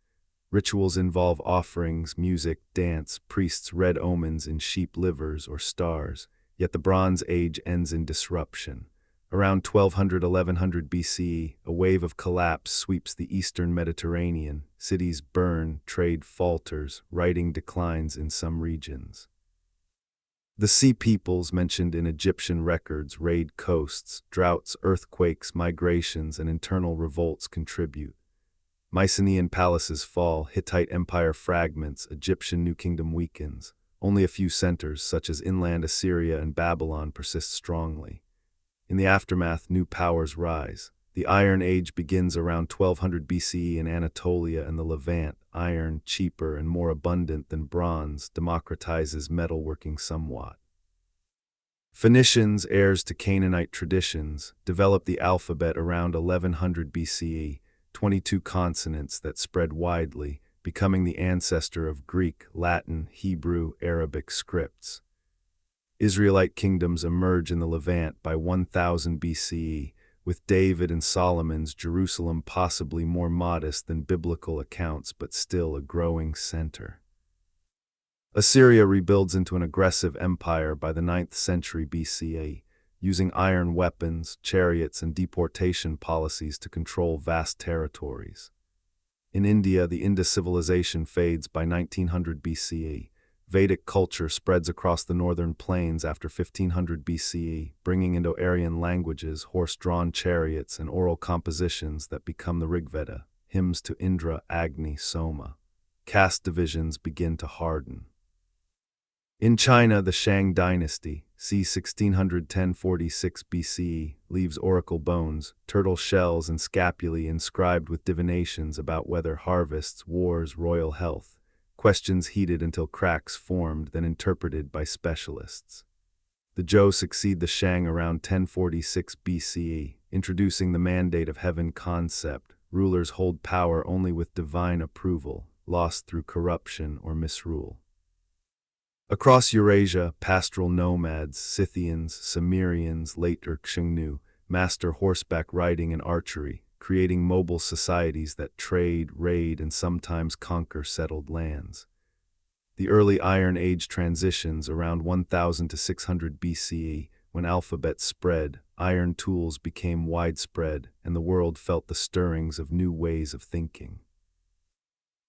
Rituals involve offerings, music, dance, priests read omens in sheep livers or stars, yet the Bronze Age ends in disruption. Around 1200–1100 BCE, a wave of collapse sweeps the eastern Mediterranean. Cities burn, trade falters, writing declines in some regions. The Sea Peoples mentioned in Egyptian records raid coasts. Droughts, earthquakes, migrations, and internal revolts contribute. Mycenaean palaces fall, Hittite empire fragments, Egyptian New Kingdom weakens. Only a few centers, such as inland Assyria and Babylon, persist strongly. In the aftermath, new powers rise. The Iron Age begins around 1200 BCE in Anatolia and the Levant. Iron, cheaper and more abundant than bronze, democratizes metalworking somewhat. Phoenicians, heirs to Canaanite traditions, developed the alphabet around 1100 BCE, 22 consonants that spread widely, becoming the ancestor of Greek, Latin, Hebrew, Arabic scripts. Israelite kingdoms emerge in the Levant by 1000 BCE, with David and Solomon's Jerusalem possibly more modest than biblical accounts but still a growing center. Assyria rebuilds into an aggressive empire by the 9th century BCE, using iron weapons, chariots, and deportation policies to control vast territories. In India, the Indus civilization fades by 1900 BCE. Vedic culture spreads across the northern plains after 1500 BCE, bringing Indo-Aryan languages, horse-drawn chariots, and oral compositions that become the Rigveda, hymns to Indra, Agni, Soma. Caste divisions begin to harden. In China, the Shang dynasty, c. 1600–1046 BCE, leaves oracle bones, turtle shells, and scapulae inscribed with divinations about weather, harvests, wars, royal health. Questions heated until cracks formed, then interpreted by specialists. The Zhou succeed the Shang around 1046 BCE, introducing the mandate of heaven concept. Rulers hold power only with divine approval, lost through corruption or misrule. Across Eurasia, pastoral nomads, Scythians, Cimmerians, late Xiongnu, master horseback riding and archery, creating mobile societies that trade, raid, and sometimes conquer settled lands. The early Iron Age transitions around 1000 to 600 BCE, when alphabet spread, iron tools became widespread, and the world felt the stirrings of new ways of thinking.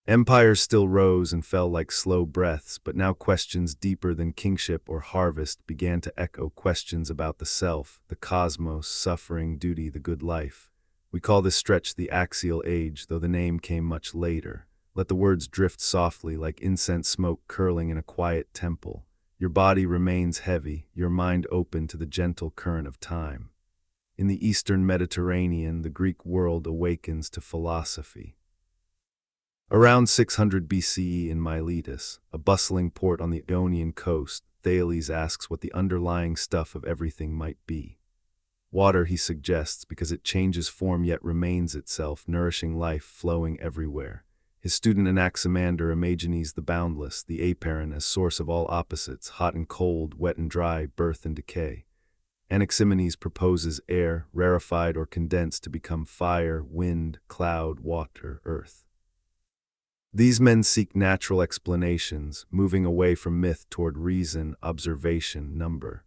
Empires still rose and fell like slow breaths, but now questions deeper than kingship or harvest began to echo, questions about the self, the cosmos, suffering, duty, the good life. We call this stretch the Axial Age, though the name came much later. Let the words drift softly like incense smoke curling in a quiet temple. Your body remains heavy, your mind open to the gentle current of time. In the Eastern Mediterranean, the Greek world awakens to philosophy. Around 600 BCE in Miletus, a bustling port on the Ionian coast, Thales asks what the underlying stuff of everything might be. Water, he suggests, because it changes form yet remains itself, nourishing life flowing everywhere. His student Anaximander imagines the boundless, the apeiron, as source of all opposites, hot and cold, wet and dry, birth and decay. Anaximenes proposes air, rarefied or condensed, to become fire, wind, cloud, water, earth. These men seek natural explanations, moving away from myth toward reason, observation, number.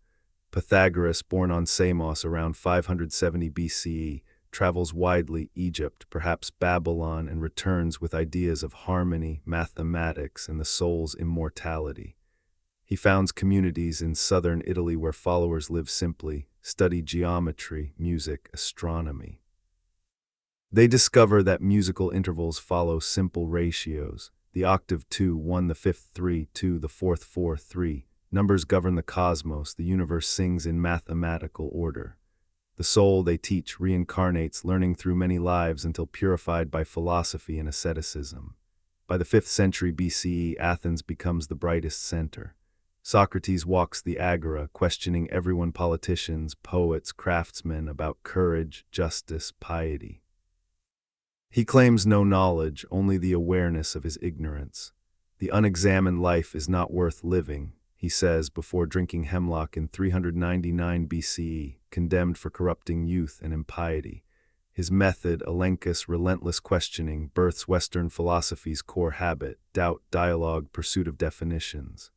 Pythagoras, born on Samos around 570 BCE, travels widely, Egypt, perhaps Babylon, and returns with ideas of harmony, mathematics, and the soul's immortality. He founds communities in southern Italy where followers live simply, study geometry, music, astronomy. They discover that musical intervals follow simple ratios. The octave 2, 1, the fifth 3, 2, the fourth 4, 3. Numbers govern the cosmos, the universe sings in mathematical order. The soul, they teach, reincarnates, learning through many lives until purified by philosophy and asceticism. By the 5th century BCE, Athens becomes the brightest center. Socrates walks the agora, questioning everyone, politicians, poets, craftsmen, about courage, justice, piety. He claims no knowledge, only the awareness of his ignorance. The unexamined life is not worth living, he says before drinking hemlock in 399 BCE, condemned for corrupting youth and impiety. His method, Elenchus, relentless questioning, births Western philosophy's core habit, doubt, dialogue, pursuit of definitions.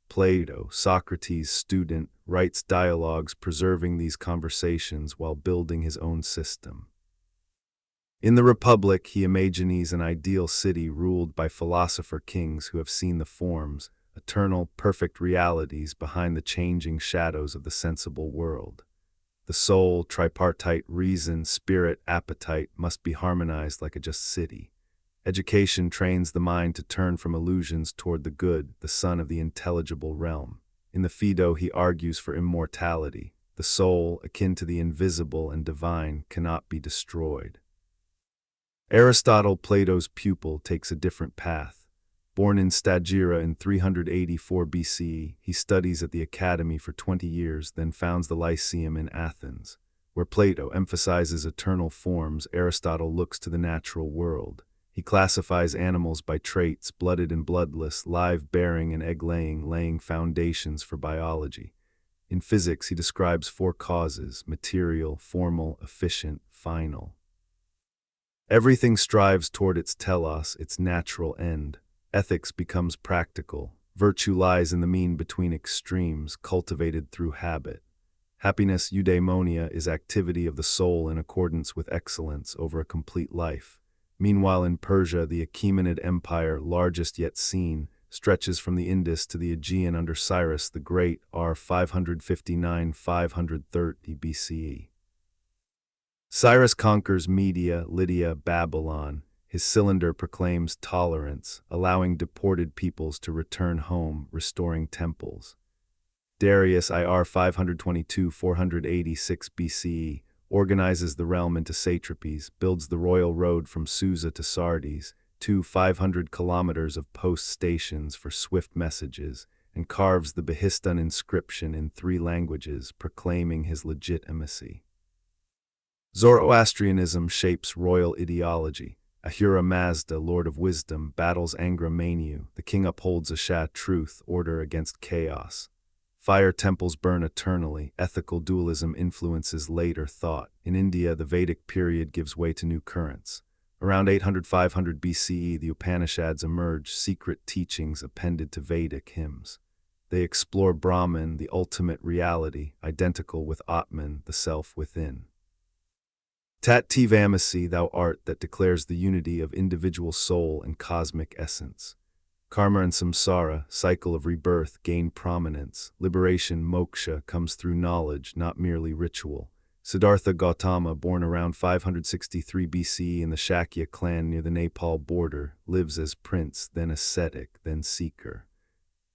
Plato, Socrates' student, writes dialogues preserving these conversations while building his own system. In the Republic, he imagines an ideal city ruled by philosopher kings who have seen the forms, eternal, perfect realities behind the changing shadows of the sensible world. The soul, tripartite reason, spirit, appetite must be harmonized like a just city. Education trains the mind to turn from illusions toward the good, the sun of the intelligible realm. In the Phaedo, he argues for immortality. The soul, akin to the invisible and divine, cannot be destroyed. Aristotle, Plato's pupil, takes a different path. Born in Stagira in 384 BCE, he studies at the academy for 20 years, then founds the Lyceum in Athens. Where Plato emphasizes eternal forms, Aristotle looks to the natural world. He classifies animals by traits, blooded and bloodless, live-bearing and egg-laying, laying foundations for biology. In physics, he describes 4 causes: material, formal, efficient, final. Everything strives toward its telos, its natural end. Ethics becomes practical. Virtue lies in the mean between extremes, cultivated through habit. Happiness, eudaimonia, is activity of the soul in accordance with excellence over a complete life. Meanwhile, in Persia, the Achaemenid Empire, largest yet seen, stretches from the Indus to the Aegean under Cyrus the Great, r. 559–530 BCE. Cyrus conquers Media, Lydia, Babylon. His cylinder proclaims tolerance, allowing deported peoples to return home, restoring temples. Darius, IR 522–486 BCE, organizes the realm into satrapies, builds the royal road from Susa to Sardes, 500 kilometers of post stations for swift messages, and carves the Behistun inscription in 3 languages, proclaiming his legitimacy. Zoroastrianism shapes royal ideology. Ahura Mazda, Lord of Wisdom, battles Angra Mainyu. The king upholds Ashat, truth, order against chaos. Fire temples burn eternally. Ethical dualism influences later thought. In India, the Vedic period gives way to new currents. Around 800–500 BCE, the Upanishads emerge, secret teachings appended to Vedic hymns. They explore Brahman, the ultimate reality, identical with Atman, the self within. Tat Tivamasi, thou art that declares the unity of individual soul and cosmic essence. Karma and samsara, cycle of rebirth, gain prominence. Liberation, moksha, comes through knowledge, not merely ritual. Siddhartha Gautama, born around 563 BCE in the Shakya clan near the Nepal border, lives as prince, then ascetic, then seeker.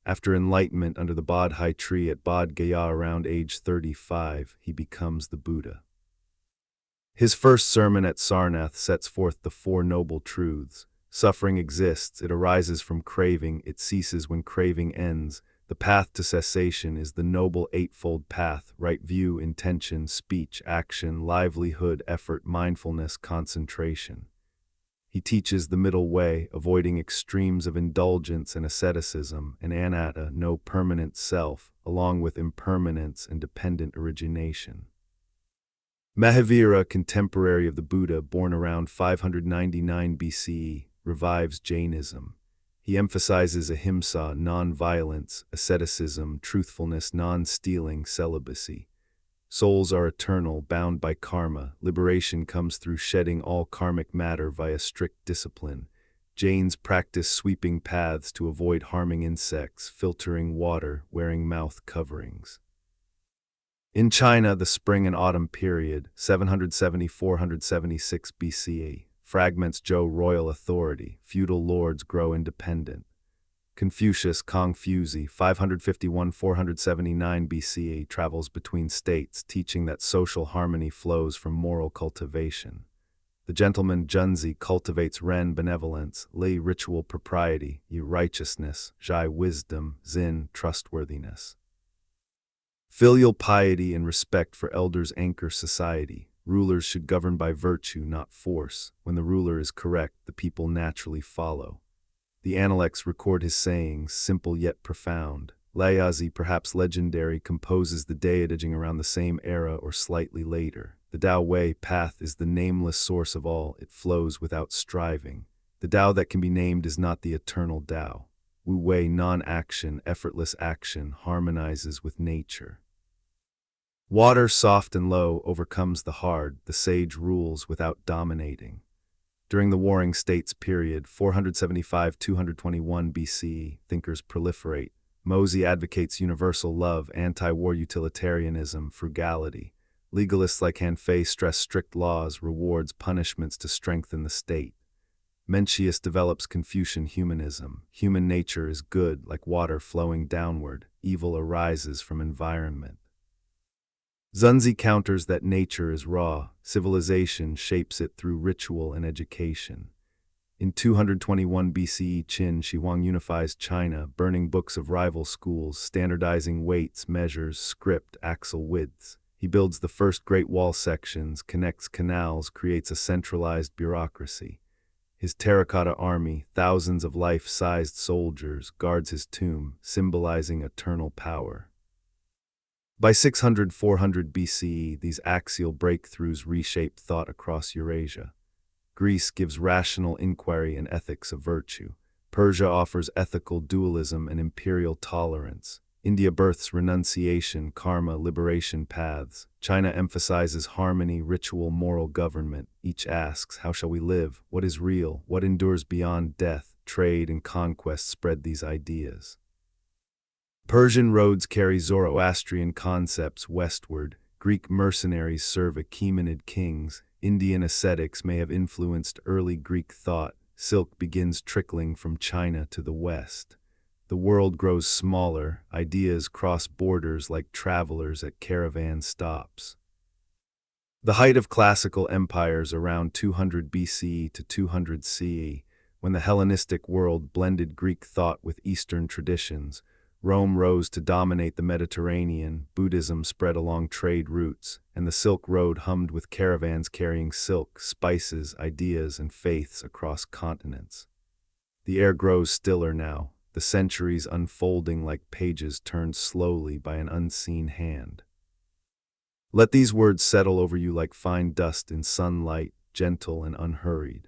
After enlightenment under the Bodhi tree at Bodh Gaya around age 35, he becomes the Buddha. His first sermon at Sarnath sets forth the 4 noble truths. Suffering exists, it arises from craving, it ceases when craving ends. The path to cessation is the noble 8-fold path: right view, intention, speech, action, livelihood, effort, mindfulness, concentration. He teaches the middle way, avoiding extremes of indulgence and asceticism, and anatta, no permanent self, along with impermanence and dependent origination. Mahavira, contemporary of the Buddha, born around 599 BCE, revives Jainism. He emphasizes ahimsa, non-violence, asceticism, truthfulness, non-stealing, celibacy. Souls are eternal, bound by karma. Liberation comes through shedding all karmic matter via strict discipline. Jains practice sweeping paths to avoid harming insects, filtering water, wearing mouth coverings. In China, the spring and autumn period, 770–476 BCE, fragments Zhou royal authority, feudal lords grow independent. Confucius, Confuzi, 551–479 BCE, travels between states, teaching that social harmony flows from moral cultivation. The gentleman Junzi cultivates Ren benevolence, Li ritual propriety, Yu righteousness, Zhai wisdom, Xin trustworthiness. Filial piety and respect for elders anchor society. Rulers should govern by virtue, not force. When the ruler is correct, the people naturally follow. The Analects record his sayings, simple yet profound. Laozi, perhaps legendary, composes the deitaging around the same era or slightly later. The Tao Wei path is the nameless source of all. It flows without striving. The Tao that can be named is not the eternal Tao. Wu Wei, non-action, effortless action, harmonizes with nature. Water, soft and low, overcomes the hard. The sage rules without dominating. During the Warring States period, 475–221 BCE, thinkers proliferate. Mosey advocates universal love, anti-war utilitarianism, frugality. Legalists like Han Fei stress strict laws, rewards, punishments to strengthen the state. Mencius develops Confucian humanism. Human nature is good, like water flowing downward. Evil arises from environment. Zunzi counters that nature is raw. Civilization shapes it through ritual and education. In 221 BCE, Qin Shi Huang unifies China, burning books of rival schools, standardizing weights, measures, script, axial widths. He builds the first Great Wall sections, connects canals, creates a centralized bureaucracy. His terracotta army, thousands of life-sized soldiers, guards his tomb, symbolizing eternal power. By 600–400 BCE, these axial breakthroughs reshape thought across Eurasia. Greece gives rational inquiry and ethics a virtue. Persia offers ethical dualism and imperial tolerance. India births renunciation, karma, liberation paths. China emphasizes harmony, ritual, moral government. Each asks, how shall we live? What is real? What endures beyond death? Trade and conquest spread these ideas. Persian roads carry Zoroastrian concepts westward. Greek mercenaries serve Achaemenid kings. Indian ascetics may have influenced early Greek thought. Silk begins trickling from China to the west. The world grows smaller. Ideas cross borders like travelers at caravan stops. The height of classical empires around 200 BCE to 200 CE, when the Hellenistic world blended Greek thought with Eastern traditions. Rome rose to dominate the Mediterranean, Buddhism spread along trade routes, and the Silk Road hummed with caravans carrying silk, spices, ideas, and faiths across continents. The air grows stiller now, the centuries unfolding like pages turned slowly by an unseen hand. Let these words settle over you like fine dust in sunlight, gentle and unhurried.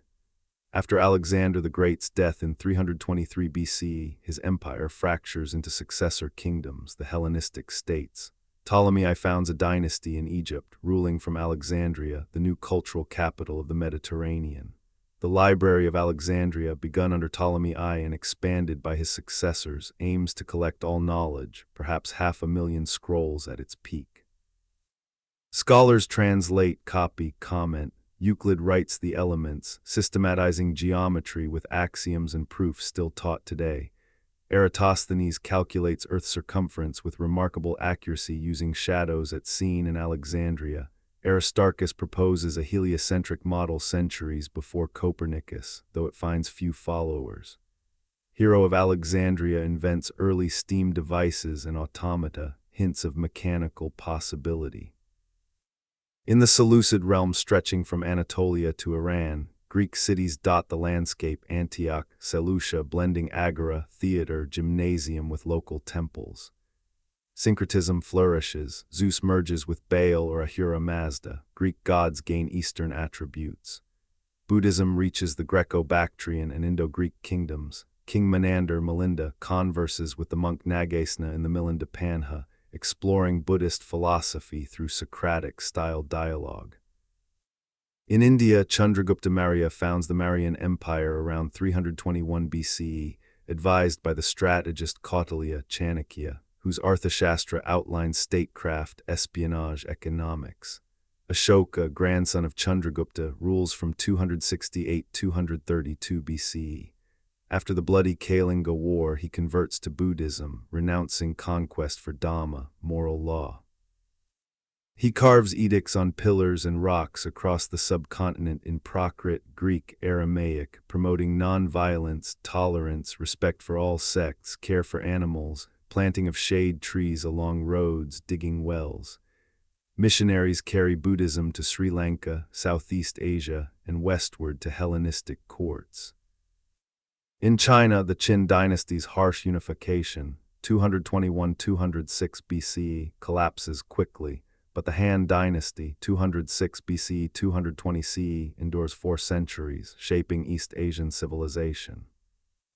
After Alexander the Great's death in 323 BCE, his empire fractures into successor kingdoms, the Hellenistic states. Ptolemy I founds a dynasty in Egypt, ruling from Alexandria, the new cultural capital of the Mediterranean. The Library of Alexandria, begun under Ptolemy I and expanded by his successors, aims to collect all knowledge, perhaps 500,000 scrolls at its peak. Scholars translate, copy, comment. Euclid writes the elements, systematizing geometry with axioms and proofs still taught today. Eratosthenes calculates Earth's circumference with remarkable accuracy using shadows at scene in Alexandria. Aristarchus proposes a heliocentric model centuries before Copernicus, though it finds few followers. Hero of Alexandria invents early steam devices and automata, hints of mechanical possibility. In the Seleucid realm stretching from Anatolia to Iran, Greek cities dot the landscape: Antioch, Seleucia, blending agora, theater, gymnasium with local temples. Syncretism flourishes. Zeus merges with Baal or Ahura Mazda. Greek gods gain Eastern attributes. Buddhism reaches the Greco-Bactrian and Indo-Greek kingdoms. King Menander Melinda converses with the monk Nagasena in the Milinda Panha, exploring Buddhist philosophy through Socratic-style dialogue. In India, Chandragupta Maurya founds the Mauryan Empire around 321 BCE, advised by the strategist Kautilya Chanakya, whose Arthashastra outlines statecraft, espionage, economics. Ashoka, grandson of Chandragupta, rules from 268–232 BCE. After the bloody Kalinga War, he converts to Buddhism, renouncing conquest for Dhamma, moral law. He carves edicts on pillars and rocks across the subcontinent in Prakrit, Greek, Aramaic, promoting non-violence, tolerance, respect for all sects, care for animals, planting of shade trees along roads, digging wells. Missionaries carry Buddhism to Sri Lanka, Southeast Asia, and westward to Hellenistic courts. In China, the Qin dynasty's harsh unification, 221–206 BCE, collapses quickly, but the Han dynasty, 206 BCE, 220 CE, endures 4 centuries, shaping East Asian civilization.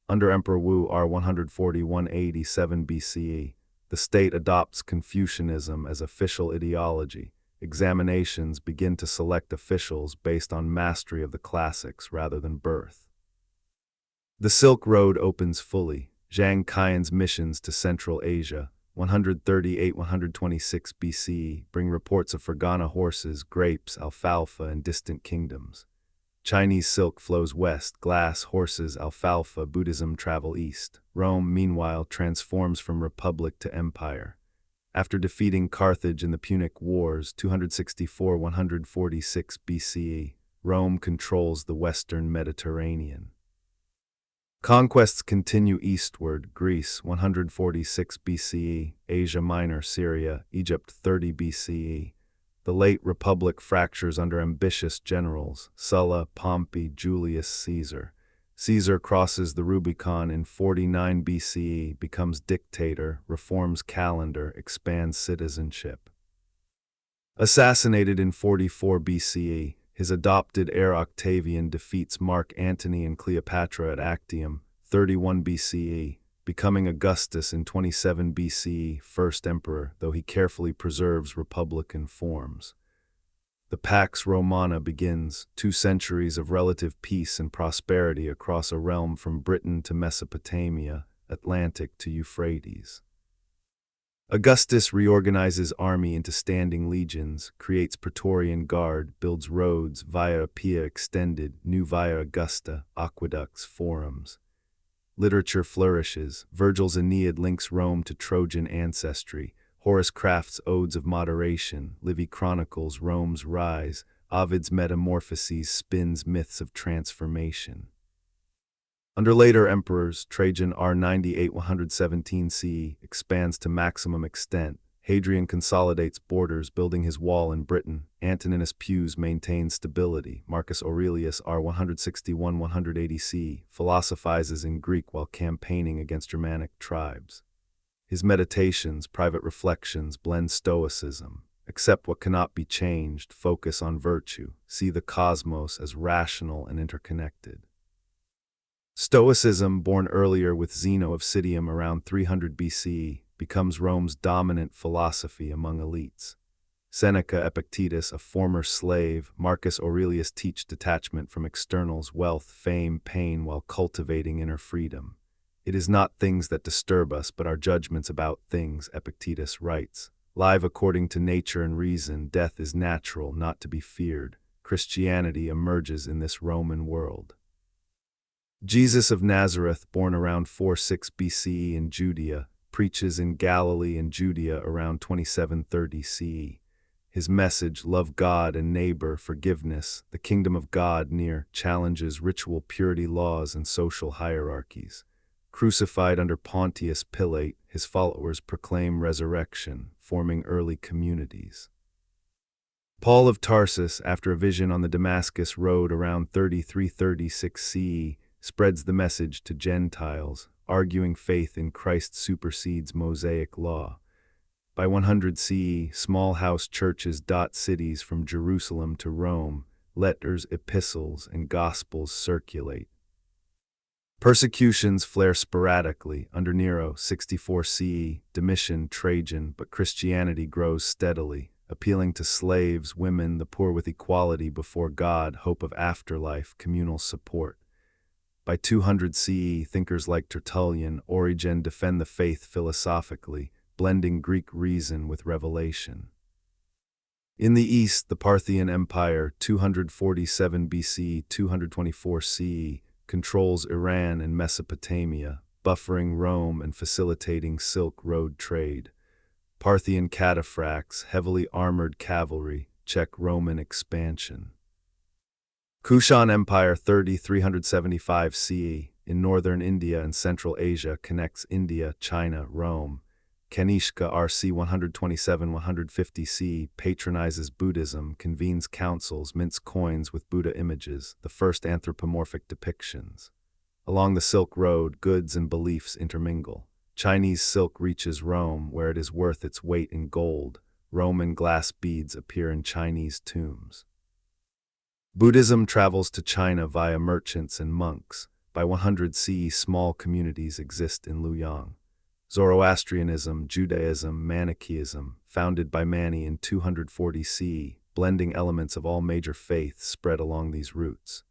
Under Emperor Wu R 140–187 BCE, the state adopts Confucianism as official ideology. Examinations begin to select officials based on mastery of the classics rather than birth. The Silk Road opens fully. Zhang Qian's missions to Central Asia, 138–126 BCE, bring reports of Fergana horses, grapes, alfalfa, and distant kingdoms. Chinese silk flows west, glass, horses, alfalfa, Buddhism travel east. Rome, meanwhile, transforms from republic to empire. After defeating Carthage in the Punic Wars, 264–146 BCE, Rome controls the western Mediterranean. Conquests continue eastward, Greece, 146 BCE, Asia Minor, Syria, Egypt, 30 BCE. The late Republic fractures under ambitious generals, Sulla, Pompey, Julius Caesar. Caesar crosses the Rubicon in 49 BCE, becomes dictator, reforms calendar, expands citizenship. Assassinated in 44 BCE, his adopted heir Octavian defeats Mark Antony and Cleopatra at Actium, 31 BCE, becoming Augustus in 27 BCE, first emperor, though he carefully preserves republican forms. The Pax Romana begins, 2 centuries of relative peace and prosperity across a realm from Britain to Mesopotamia, Atlantic to Euphrates. Augustus reorganizes army into standing legions, creates Praetorian Guard, builds roads, Via Appia extended, new Via Augusta, aqueducts, forums. Literature flourishes. Virgil's Aeneid links Rome to Trojan ancestry. Horace crafts odes of moderation. Livy chronicles Rome's rise. Ovid's Metamorphoses spins myths of transformation. Under later emperors, Trajan R 98–117 CE expands to maximum extent. Hadrian consolidates borders, building his wall in Britain. Antoninus Pius maintains stability. Marcus Aurelius R 161–180 CE philosophizes in Greek while campaigning against Germanic tribes. His meditations, private reflections, blend stoicism. Accept what cannot be changed, focus on virtue, see the cosmos as rational and interconnected. Stoicism, born earlier with Zeno of Citium around 300 BCE, becomes Rome's dominant philosophy among elites. Seneca, Epictetus, a former slave, Marcus Aurelius teach detachment from externals, wealth, fame, pain, while cultivating inner freedom. It is not things that disturb us, but our judgments about things, Epictetus writes. Live according to nature and reason, death is natural, not to be feared. Christianity emerges in this Roman world. Jesus of Nazareth, born around 46 BCE in Judea, preaches in Galilee and Judea around 2730 CE. His message, love God and neighbor, forgiveness, the kingdom of God near, challenges ritual purity laws and social hierarchies. Crucified under Pontius Pilate, his followers proclaim resurrection, forming early communities. Paul of Tarsus, after a vision on the Damascus road around 3336 CE, spreads the message to Gentiles, arguing faith in Christ supersedes Mosaic law. By 100 CE, small house churches dot cities from Jerusalem to Rome, letters, epistles, and gospels circulate. Persecutions flare sporadically under Nero, 64 CE, Domitian, Trajan, but Christianity grows steadily, appealing to slaves, women, the poor with equality before God, hope of afterlife, communal support. By 200 CE, thinkers like Tertullian, Origen defend the faith philosophically, blending Greek reason with revelation. In the east, the Parthian Empire, 247 BC, 224 CE, controls Iran and Mesopotamia, buffering Rome and facilitating Silk Road trade. Parthian cataphracts, heavily armored cavalry, check Roman expansion. Kushan Empire, 375 CE, in northern India and Central Asia, connects India, China, Rome. Kanishka RC 127-150 CE patronizes Buddhism, convenes councils, mints coins with Buddha images, the first anthropomorphic depictions. Along the Silk Road, goods and beliefs intermingle. Chinese silk reaches Rome, where it is worth its weight in gold. Roman glass beads appear in Chinese tombs. Buddhism travels to China via merchants and monks. By 100 CE, small communities exist in Luoyang. Zoroastrianism, Judaism, Manichaeism, founded by Mani in 240 CE, blending elements of all major faiths spread along these routes.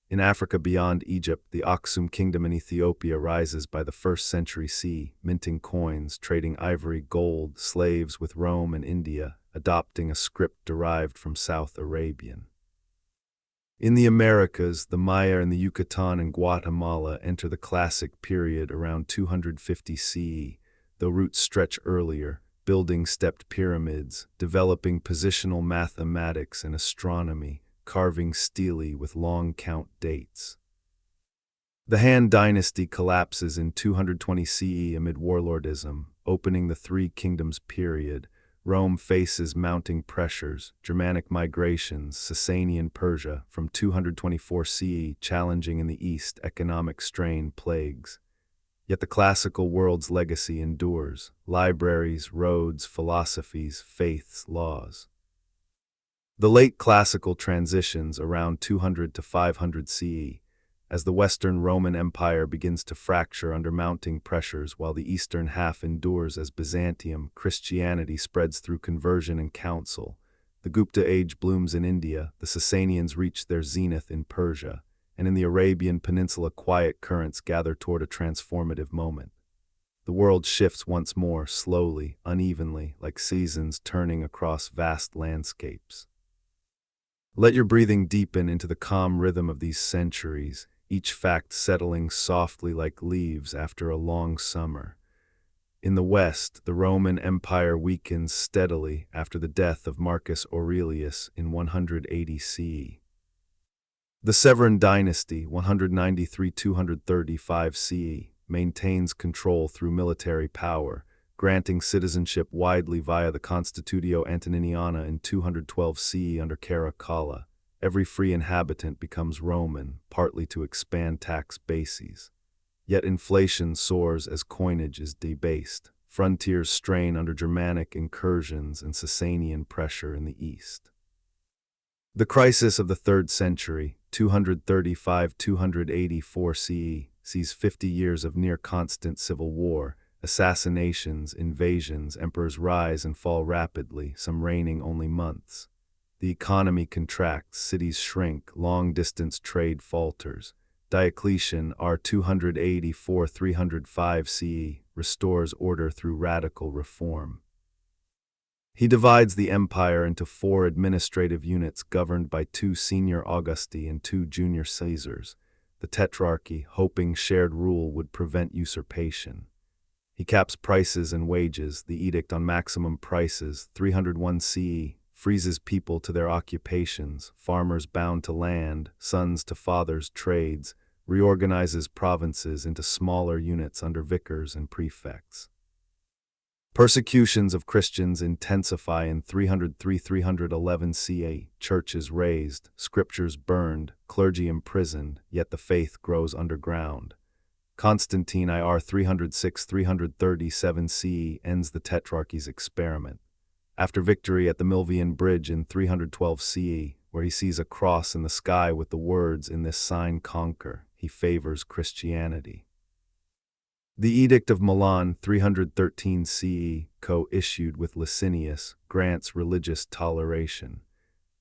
In Africa beyond Egypt, the Aksum kingdom in Ethiopia rises by the 1st century CE, minting coins, trading ivory, gold, slaves with Rome and India, adopting a script derived from South Arabian. In the Americas, the Maya in the Yucatan and Guatemala enter the Classic period around 250 CE, though roots stretch earlier, building stepped pyramids, developing positional mathematics and astronomy, carving stele with long count dates. The Han dynasty collapses in 220 CE amid warlordism, opening the Three Kingdoms period. Rome faces mounting pressures, Germanic migrations, Sasanian Persia, from 224 CE challenging in the east, economic strain plagues. Yet the classical world's legacy endures, libraries, roads, philosophies, faiths, laws. The late classical transitions around 200 to 500 CE, as the Western Roman Empire begins to fracture under mounting pressures while the eastern half endures as Byzantium, Christianity spreads through conversion and council. The Gupta age blooms in India, the Sasanians reach their zenith in Persia, and in the Arabian Peninsula quiet currents gather toward a transformative moment. The world shifts once more, slowly, unevenly, like seasons turning across vast landscapes. Let your breathing deepen into the calm rhythm of these centuries, each fact settling softly like leaves after a long summer. In the West, the Roman Empire weakens steadily after the death of Marcus Aurelius in 180 CE. The Severan dynasty, 193–235 CE, maintains control through military power, granting citizenship widely via the Constitutio Antoniniana in 212 CE under Caracalla. Every free inhabitant becomes Roman, partly to expand tax bases. Yet inflation soars as coinage is debased. Frontiers strain under Germanic incursions and Sasanian pressure in the east. The crisis of the 3rd century, 235–284 CE, sees 50 years of near-constant civil war, assassinations, invasions, emperors rise and fall rapidly, some reigning only months. The economy contracts, cities shrink, long-distance trade falters. Diocletian, R. 284–305 CE, restores order through radical reform. He divides the empire into 4 administrative units governed by 2 senior Augusti and 2 junior Caesars, the Tetrarchy, hoping shared rule would prevent usurpation. He caps prices and wages, the Edict on Maximum Prices, 301 CE, freezes people to their occupations, farmers bound to land, sons to fathers' trades, reorganizes provinces into smaller units under vicars and prefects. Persecutions of Christians intensify in 303–311 CE, churches razed, scriptures burned, clergy imprisoned, yet the faith grows underground. Constantine IR 306–337 CE ends the Tetrarchy's experiment. After victory at the Milvian Bridge in 312 CE, where he sees a cross in the sky with the words, "In this sign conquer," he favors Christianity. The Edict of Milan 313 CE, co-issued with Licinius, grants religious toleration.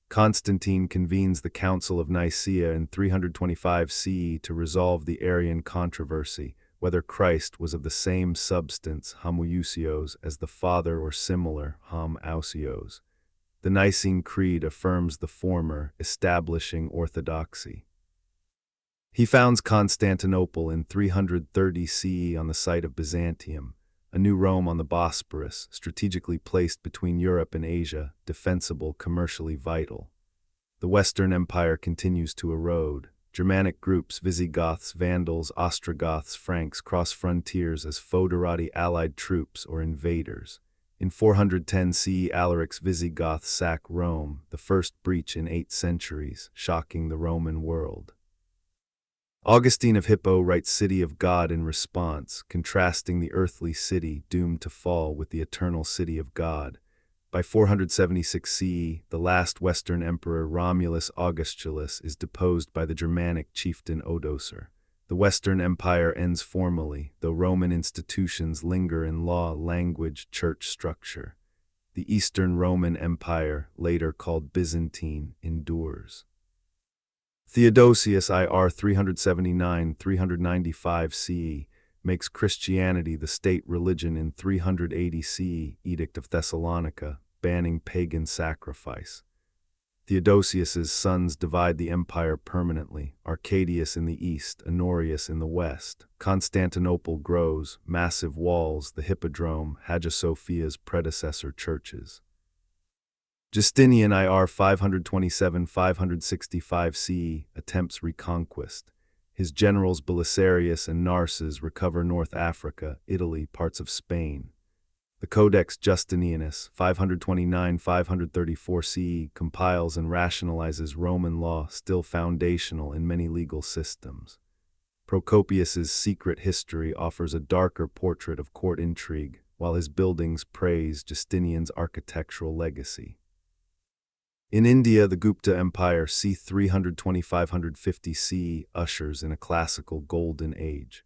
Constantine convenes the Council of Nicaea in 325 CE to resolve the Arian controversy, whether Christ was of the same substance, homoousios, as the Father or similar, homoousios. The Nicene Creed affirms the former, establishing orthodoxy. He founds Constantinople in 330 CE on the site of Byzantium, a new Rome on the Bosporus, strategically placed between Europe and Asia, defensible, commercially vital. The Western Empire continues to erode. Germanic groups, Visigoths, Vandals, Ostrogoths, Franks cross frontiers as foederati allied troops or invaders. In 410 CE, Alaric's Visigoths sack Rome, the first breach in 8 centuries, shocking the Roman world. Augustine of Hippo writes City of God in response, contrasting the earthly city doomed to fall with the eternal city of God. By 476 CE, the last Western emperor Romulus Augustulus is deposed by the Germanic chieftain Odoacer. The Western Empire ends formally, though Roman institutions linger in law, language, church structure. The Eastern Roman Empire, later called Byzantine, endures. Theodosius IR 379-395 CE makes Christianity the state religion in 380 CE, Edict of Thessalonica, banning pagan sacrifice. Theodosius's sons divide the empire permanently, Arcadius in the east, Honorius in the west. Constantinople grows, massive walls, the Hippodrome, Hagia Sophia's predecessor churches. Justinian IR 527-565 CE attempts reconquest. His generals Belisarius and Narses recover North Africa, Italy, parts of Spain. The Codex Justinianus 529-534 CE compiles and rationalizes Roman law, still foundational in many legal systems. Procopius's Secret History offers a darker portrait of court intrigue, while his buildings praise Justinian's architectural legacy. In India, the Gupta Empire c. 320-550 CE ushers in a classical golden age.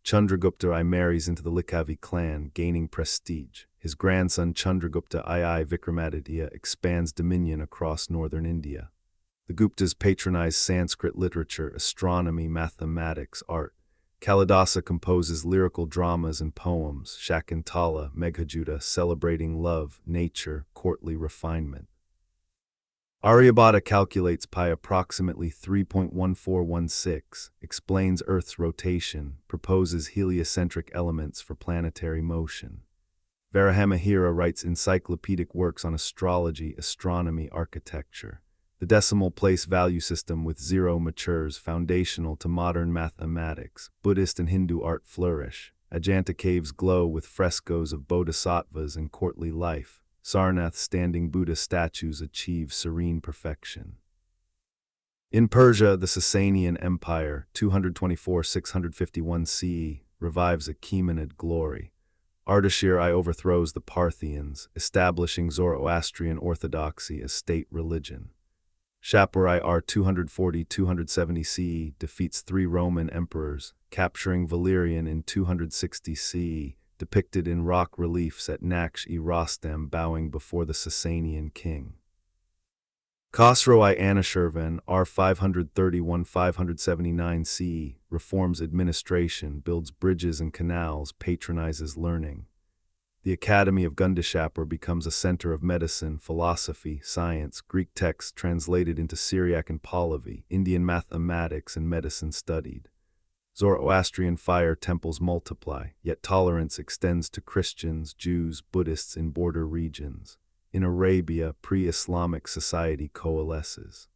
Chandragupta I marries into the Likhavi clan, gaining prestige. His grandson Chandragupta II Vikramaditya expands dominion across northern India. The Guptas patronize Sanskrit literature, astronomy, mathematics, art. Kalidasa composes lyrical dramas and poems, Shakuntala, Meghajuta celebrating love, nature, courtly refinement. Aryabhata calculates pi approximately 3.1416, explains Earth's rotation, proposes heliocentric elements for planetary motion. Varahamihira writes encyclopedic works on astrology, astronomy, architecture. The decimal place value system with 0 matures, foundational to modern mathematics. Buddhist and Hindu art flourish. Ajanta caves glow with frescoes of bodhisattvas and courtly life. Sarnath standing Buddha statues achieve serene perfection. In Persia, the Sasanian Empire, 224-651 CE, revives Achaemenid glory. Ardashir I overthrows the Parthians, establishing Zoroastrian orthodoxy as state religion. Shapur IR 240-270 CE defeats 3 Roman emperors, capturing Valerian in 260 CE, depicted in rock reliefs at Naksh-e-Rostam bowing before the Sasanian king. Khosrow I Anushirvan R 531-579 CE reforms administration, builds bridges and canals, patronizes learning. The Academy of Gundishapur becomes a center of medicine, philosophy, science, Greek texts translated into Syriac and Pahlavi, Indian mathematics and medicine studied. Zoroastrian fire temples multiply, yet tolerance extends to Christians, Jews, Buddhists in border regions. In Arabia, pre-Islamic society coalesces.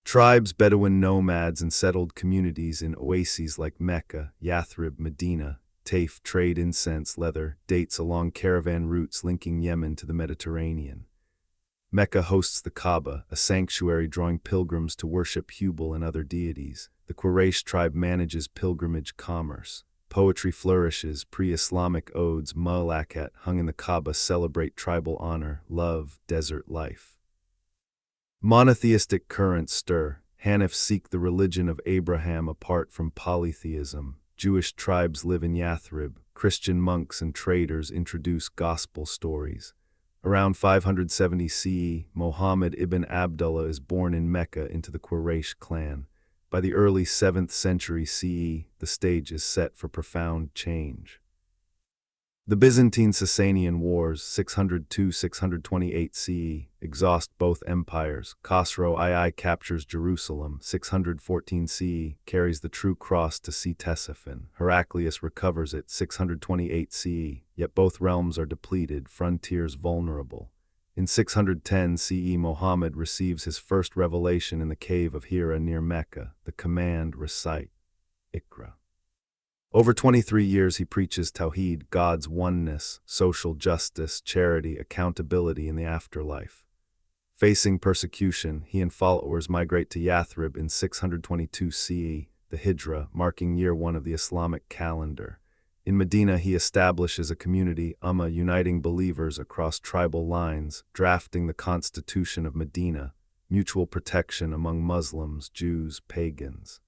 Tribes, Bedouin nomads, and settled communities in oases like Mecca, Yathrib, Medina, Taif trade incense, leather, dates along caravan routes linking Yemen to the Mediterranean. Mecca hosts the Kaaba, a sanctuary drawing pilgrims to worship Hubal and other deities. The Quraysh tribe manages pilgrimage commerce. Poetry flourishes, pre-Islamic odes, mu'alakat, hung in the Kaaba celebrate tribal honor, love, desert life. Monotheistic currents stir. Hanifs seek the religion of Abraham apart from polytheism. Jewish tribes live in Yathrib. Christian monks and traders introduce gospel stories. Around 570 CE, Muhammad ibn Abdullah is born in Mecca into the Quraysh clan. By the early 7th century CE, the stage is set for profound change. The Byzantine-Sasanian Wars 602–628 CE exhaust both empires. Khosrow II captures Jerusalem 614 CE, carries the true cross to Ctesiphon. Heraclius recovers it 628 CE, yet both realms are depleted, frontiers vulnerable. In 610 CE, Muhammad receives his first revelation in the cave of Hira near Mecca, the command, recite, Iqra. Over 23 years he preaches Tawhid, God's oneness, social justice, charity, accountability in the afterlife. Facing persecution, he and followers migrate to Yathrib in 622 CE, the Hijra, marking year 1 of the Islamic calendar. In Medina he establishes a community, Ummah, uniting believers across tribal lines, drafting the Constitution of Medina, mutual protection among Muslims, Jews, pagans.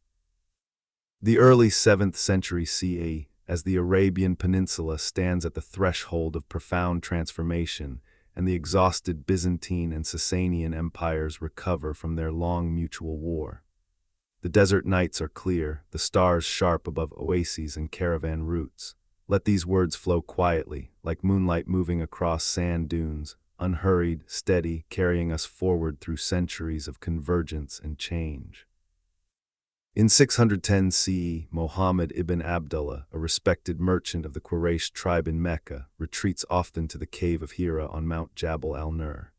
The early 7th century CE, as the Arabian Peninsula stands at the threshold of profound transformation, and the exhausted Byzantine and Sasanian empires recover from their long mutual war. The desert nights are clear, the stars sharp above oases and caravan routes. Let these words flow quietly, like moonlight moving across sand dunes, unhurried, steady, carrying us forward through centuries of convergence and change. In 610 CE, Muhammad ibn Abdullah, a respected merchant of the Quraysh tribe in Mecca, retreats often to the cave of Hira on Mount Jabal al-Nur.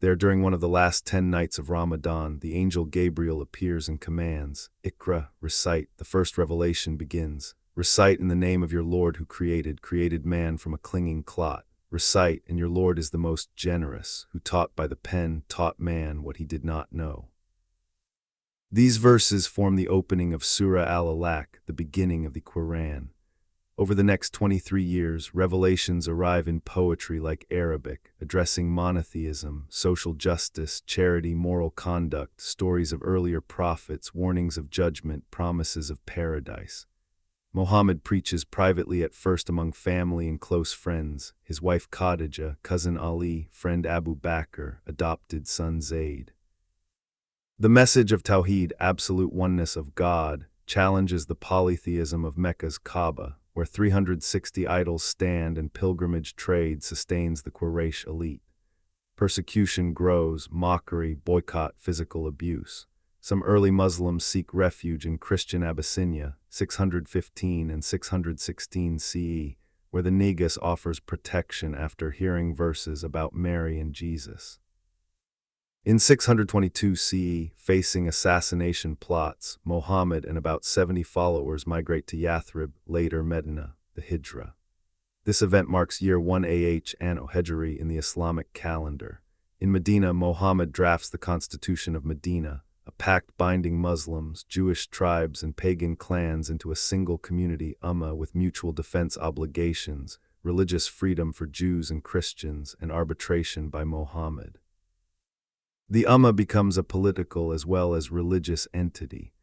There, during one of the last 10 nights of Ramadan, the angel Gabriel appears and commands, Iqra, recite. The first revelation begins. Recite in the name of your Lord who created man from a clinging clot. Recite, and your Lord is the most generous, who taught by the pen, taught man what he did not know. These verses form the opening of Surah al-Alaq, the beginning of the Quran. Over the next 23 years, revelations arrive in poetry like Arabic, addressing monotheism, social justice, charity, moral conduct, stories of earlier prophets, warnings of judgment, promises of paradise. Muhammad preaches privately at first among family and close friends, his wife Khadija, cousin Ali, friend Abu Bakr, adopted son Zayd. The message of Tawhid, absolute oneness of God, challenges the polytheism of Mecca's Kaaba, where 360 idols stand and pilgrimage trade sustains the Quraysh elite. Persecution grows, mockery, boycott, physical abuse. Some early Muslims seek refuge in Christian Abyssinia, 615 and 616 CE, where the Negus offers protection after hearing verses about Mary and Jesus. In 622 CE, facing assassination plots, Muhammad and about 70 followers migrate to Yathrib, later Medina, the Hijra. This event marks year 1 Anno Hijri in the Islamic calendar. In Medina, Muhammad drafts the Constitution of Medina, a pact binding Muslims, Jewish tribes, and pagan clans into a single community, Ummah, with mutual defense obligations, religious freedom for Jews and Christians, and arbitration by Muhammad. The Ummah becomes a political as well as religious entity.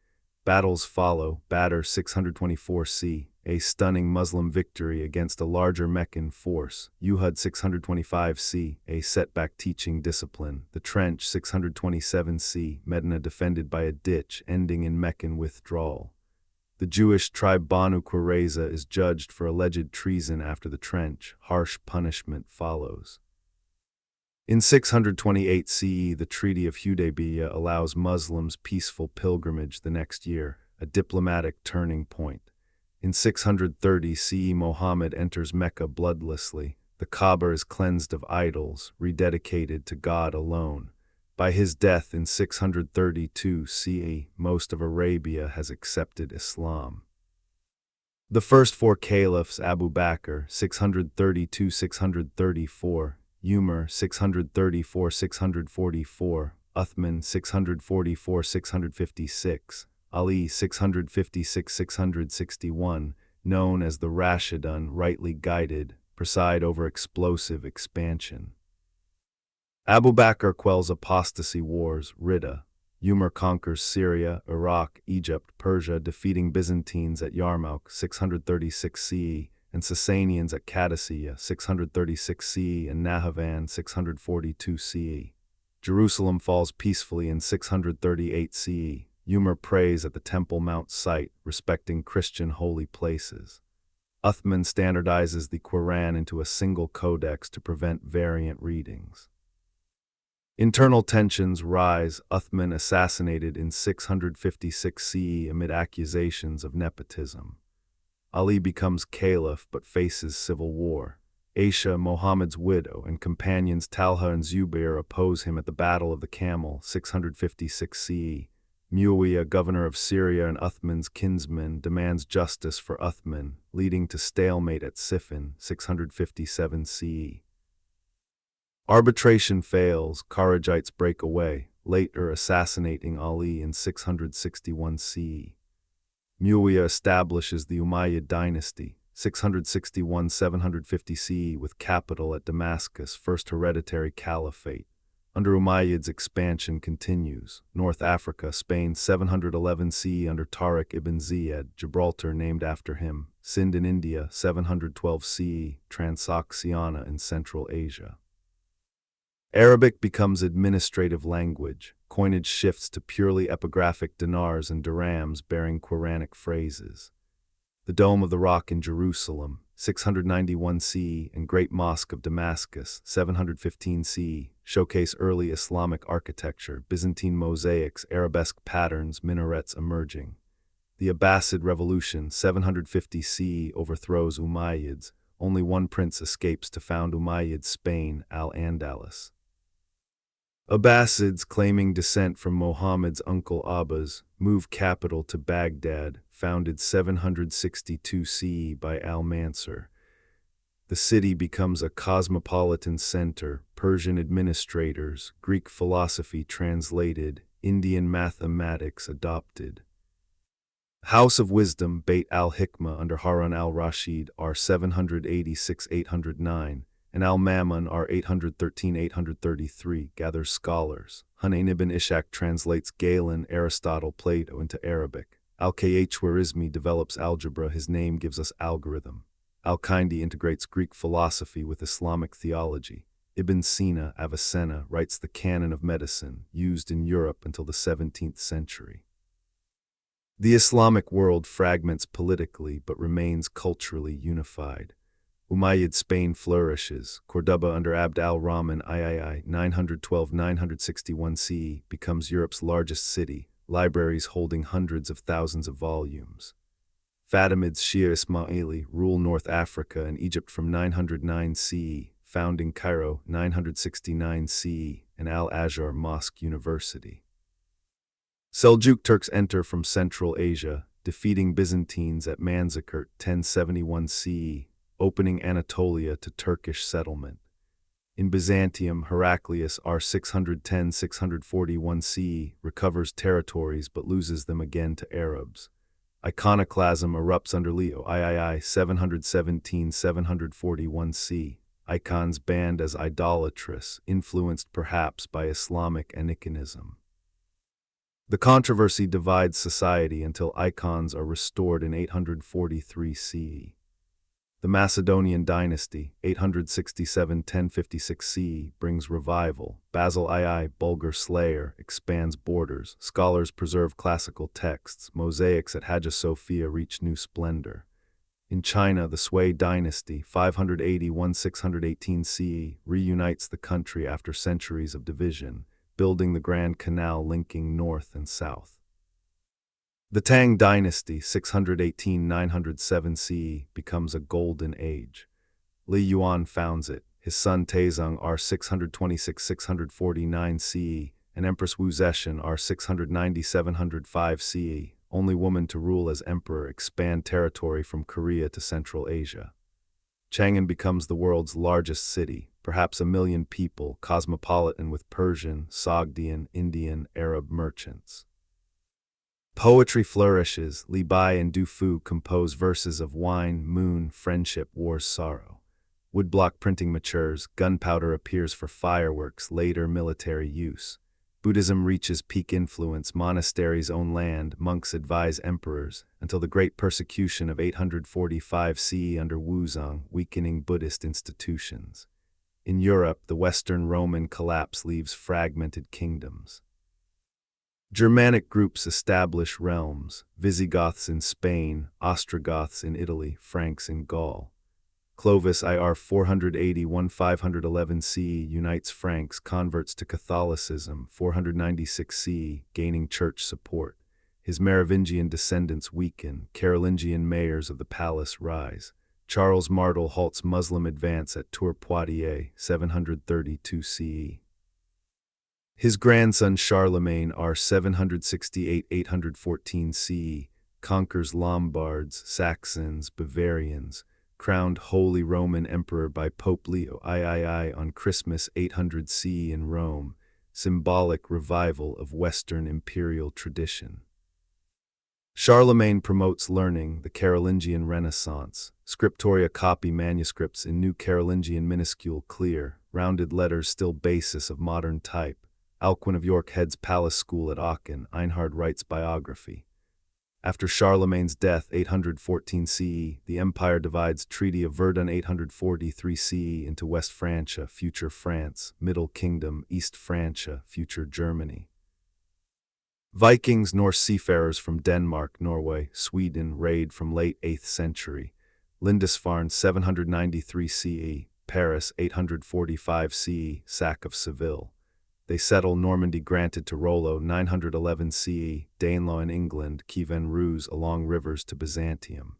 Battles follow. Badr 624 c, a stunning Muslim victory against a larger Meccan force. Uhud 625 c, a setback teaching discipline. The Trench 627 c, Medina defended by a ditch, ending in Meccan withdrawal. The Jewish tribe Banu Qurayza is judged for alleged treason after the Trench. Harsh punishment follows. In 628 CE, the Treaty of Hudaybiyah allows Muslims peaceful pilgrimage the next year, a diplomatic turning point. In 630 CE, Muhammad enters Mecca bloodlessly. The Kaaba is cleansed of idols, rededicated to God alone. By his death in 632 CE, most of Arabia has accepted Islam. The first 4 caliphs, Abu Bakr 632–634, Umar 634–644, Uthman 644–656, Ali 656–661, known as the Rashidun, rightly guided, preside over explosive expansion. Abu Bakr quells apostasy wars, Ridda. Umar conquers Syria, Iraq, Egypt, Persia, defeating Byzantines at Yarmouk 636 CE, and Sasanians at Qadisiyah 636 CE and Nahavan 642 CE. Jerusalem falls peacefully in 638 CE. Humor prays at the Temple Mount site, respecting Christian holy places. Uthman standardizes the Quran into a single codex to prevent variant readings. Internal tensions rise. Uthman assassinated in 656 CE amid accusations of nepotism. Ali becomes caliph but faces civil war. Aisha, Muhammad's widow, and companions Talha and Zubair oppose him at the Battle of the Camel, 656 CE. Muawiyah, governor of Syria and Uthman's kinsman, demands justice for Uthman, leading to stalemate at Siffin, 657 CE. Arbitration fails, Kharijites break away, later assassinating Ali in 661 CE. Muawiyah establishes the Umayyad dynasty, 661–750 CE, with capital at Damascus, first hereditary caliphate. Under Umayyad's expansion continues. North Africa, Spain, 711 CE under Tariq ibn Ziyad, Gibraltar named after him. Sind in India, 712 CE, Transoxiana in Central Asia. Arabic becomes administrative language. Coinage shifts to purely epigraphic dinars and dirhams bearing Quranic phrases. The Dome of the Rock in Jerusalem, 691 CE, and Great Mosque of Damascus, 715 CE, showcase early Islamic architecture, Byzantine mosaics, arabesque patterns, minarets emerging. The Abbasid Revolution, 750 CE, overthrows Umayyads. Only one prince escapes to found Umayyad Spain, Al-Andalus. Abbasids, claiming descent from Muhammad's uncle Abbas, move capital to Baghdad, founded 762 CE by Al-Mansur. The city becomes a cosmopolitan center, Persian administrators, Greek philosophy translated, Indian mathematics adopted. House of Wisdom, Beit al-Hikmah under Harun al-Rashid, R. 786–809, and Al-Mamun, R. 813–833, gathers scholars. Hunayn ibn Ishaq translates Galen, Aristotle, Plato into Arabic. Al-Khwarizmi develops algebra, his name gives us algorithm. Al-Kindi integrates Greek philosophy with Islamic theology. Ibn Sina, Avicenna, writes the canon of medicine, used in Europe until the 17th century. The Islamic world fragments politically but remains culturally unified. Umayyad Spain flourishes. Cordoba under Abd al-Rahman III, 912–961 CE, becomes Europe's largest city, libraries holding hundreds of thousands of volumes. Fatimids Shia Ismaili rule North Africa and Egypt from 909 CE, founding Cairo, 969 CE, and Al-Azhar Mosque University. Seljuk Turks enter from Central Asia, defeating Byzantines at Manzikert, 1071 CE, opening Anatolia to Turkish settlement. In Byzantium, Heraclius, R. 610–641 CE, recovers territories but loses them again to Arabs. Iconoclasm erupts under Leo III, 717–741 CE. Icons banned as idolatrous, influenced perhaps by Islamic aniconism. The controversy divides society until icons are restored in 843 CE. The Macedonian dynasty, 867–1056 CE, brings revival. Basil II, Bulgar slayer, expands borders. Scholars preserve classical texts. Mosaics at Hagia Sophia reach new splendor. In China, the Sui dynasty, 581–618 CE, reunites the country after centuries of division, building the Grand Canal linking north and south. The Tang dynasty, 618–907 CE, becomes a golden age. Li Yuan founds it, his son Taizong, R. 626–649 CE, and Empress Wu Zetian, R. 690–705 CE, only woman to rule as emperor, expand territory from Korea to Central Asia. Chang'an becomes the world's largest city, perhaps 1 million people, cosmopolitan with Persian, Sogdian, Indian, Arab merchants. Poetry flourishes. Li Bai and Du Fu compose verses of wine, moon, friendship, war's sorrow. Woodblock printing matures. Gunpowder appears for fireworks, later military use. Buddhism reaches peak influence. Monasteries own land. Monks advise emperors, until the Great Persecution of 845 CE under Wuzong, weakening Buddhist institutions. In Europe, the Western Roman collapse leaves fragmented kingdoms. Germanic groups establish realms, Visigoths in Spain, Ostrogoths in Italy, Franks in Gaul. Clovis IR 480-1511 CE unites Franks converts to Catholicism, 496 CE, gaining church support. His Merovingian descendants weaken, Carolingian mayors of the palace rise. Charles Martel halts Muslim advance at Tours Poitiers, 732 CE. His grandson Charlemagne R 768-814 CE conquers Lombards, Saxons, Bavarians, crowned Holy Roman Emperor by Pope Leo III on Christmas 800 CE in Rome, symbolic revival of Western imperial tradition. Charlemagne promotes learning, the Carolingian Renaissance. Scriptoria copy manuscripts in New Carolingian minuscule clear, rounded letters still basis of modern type. Alcuin of York heads palace school at Aachen, Einhard writes biography. After Charlemagne's death, 814 CE, the empire divides Treaty of Verdun 843 CE into West Francia, future France, Middle Kingdom, East Francia, future Germany. Vikings, Norse seafarers from Denmark, Norway, Sweden, raid from late 8th century. Lindisfarne 793 CE, Paris 845 CE, sack of Seville. They settle Normandy granted to Rollo 911 CE, Danelaw in England, Kievan Ruse along rivers to Byzantium.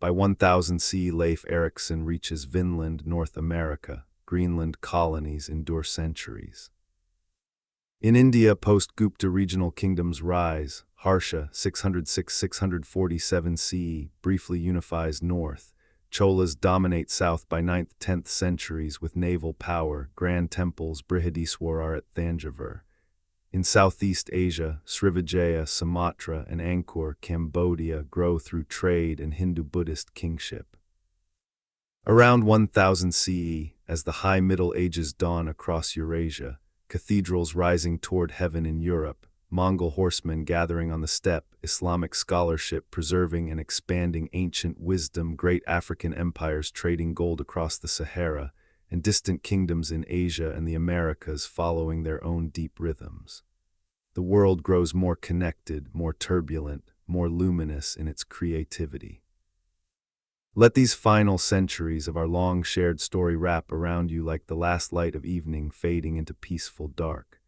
By 1000 CE Leif Erikson reaches Vinland, North America. Greenland colonies endure centuries. In India, post-Gupta regional kingdoms rise. Harsha 606-647 CE briefly unifies north. Cholas dominate south by 9th-10th centuries with naval power, grand temples, Brihadiswarar at Thanjavur. In Southeast Asia, Srivijaya, Sumatra, and Angkor, Cambodia grow through trade and Hindu-Buddhist kingship. Around 1000 CE, as the High Middle Ages dawn across Eurasia, cathedrals rising toward heaven in Europe, Mongol horsemen gathering on the steppe, Islamic scholarship preserving and expanding ancient wisdom, great African empires trading gold across the Sahara, and distant kingdoms in Asia and the Americas following their own deep rhythms. The world grows more connected, more turbulent, more luminous in its creativity. Let these final centuries of our long shared story wrap around you like the last light of evening fading into peaceful dark.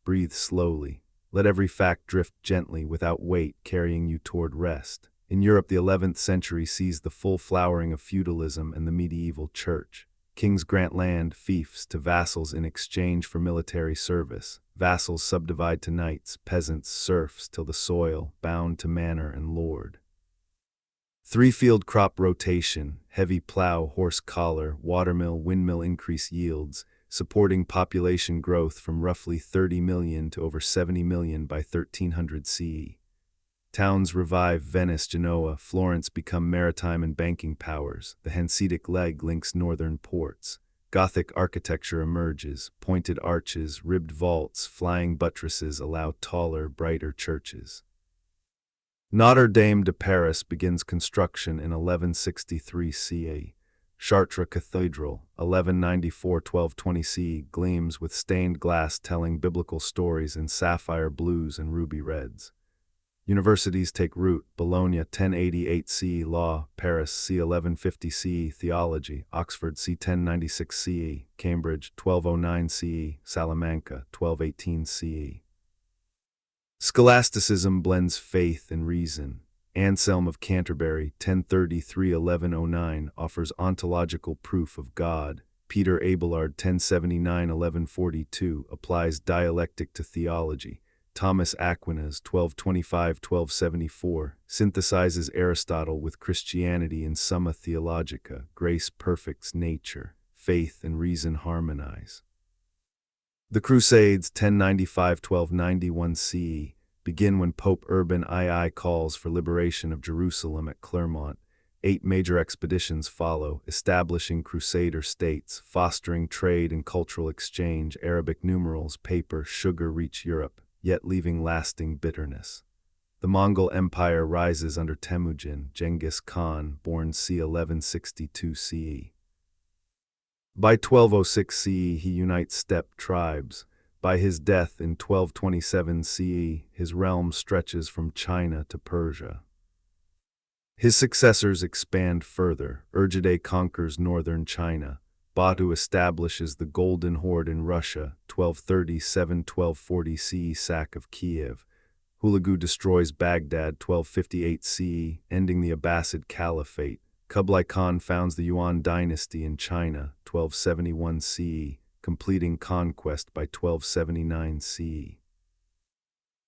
Breathe slowly. Let every fact drift gently without weight carrying you toward rest. In Europe, the 11th century sees the full flowering of feudalism and the medieval church. Kings grant land, fiefs, to vassals in exchange for military service. Vassals subdivide to knights, peasants, serfs, till the soil, bound to manor and lord. Three-field crop rotation, heavy plow, horse collar, watermill, windmill increase yields, supporting population growth from roughly 30 million to over 70 million by 1300 CE. Towns revive, Venice, Genoa, Florence become maritime and banking powers. The Hanseatic leg links northern ports. Gothic architecture emerges, pointed arches, ribbed vaults, flying buttresses allow taller, brighter churches. Notre Dame de Paris begins construction in 1163 CE. Chartres Cathedral, 1194-1220 CE, gleams with stained glass telling biblical stories in sapphire blues and ruby reds. Universities take root, Bologna 1088 CE Law, Paris c. 1150 CE Theology, Oxford c. 1096 CE, Cambridge 1209 CE, Salamanca 1218 CE. Scholasticism blends faith and reason. Anselm of Canterbury, 1033-1109, offers ontological proof of God. Peter Abelard, 1079-1142, applies dialectic to theology. Thomas Aquinas, 1225-1274, synthesizes Aristotle with Christianity in Summa Theologica. Grace perfects nature. Faith and reason harmonize. The Crusades, 1095-1291 CE, begin when Pope Urban II calls for liberation of Jerusalem at Clermont. 8 major expeditions follow, establishing crusader states, fostering trade and cultural exchange. Arabic numerals, paper, sugar reach Europe, yet leaving lasting bitterness. The Mongol Empire rises under Temujin, Genghis Khan, born c. 1162 CE. By 1206 CE, he unites steppe tribes. By his death in 1227 CE, his realm stretches from China to Persia. His successors expand further. Urgide conquers northern China. Batu establishes the Golden Horde in Russia, 1237-1240 CE, sack of Kiev. Hulagu destroys Baghdad, 1258 CE, ending the Abbasid Caliphate. Kublai Khan founds the Yuan dynasty in China, 1271 CE, completing conquest by 1279 CE.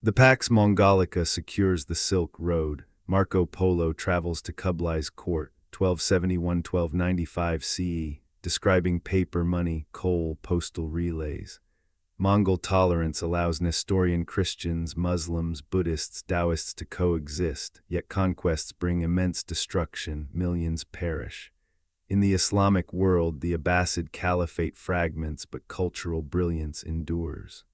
The Pax Mongolica secures the Silk Road. Marco Polo travels to Kublai's court, 1271-1295 CE, describing paper money, coal, postal relays. Mongol tolerance allows Nestorian Christians, Muslims, Buddhists, Taoists to coexist, yet conquests bring immense destruction, millions perish. In the Islamic world, the Abbasid Caliphate fragments, but cultural brilliance endures.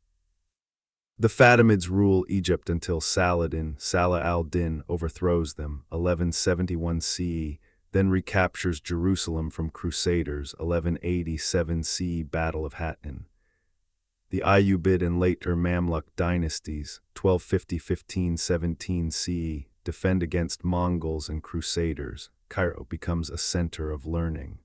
The Fatimids rule Egypt until Saladin, Salah al-Din, overthrows them, 1171 CE, then recaptures Jerusalem from Crusaders, 1187 CE, Battle of Hattin. The Ayyubid and later Mamluk dynasties, 1250-1517 CE, defend against Mongols and Crusaders. Cairo becomes a center of learning.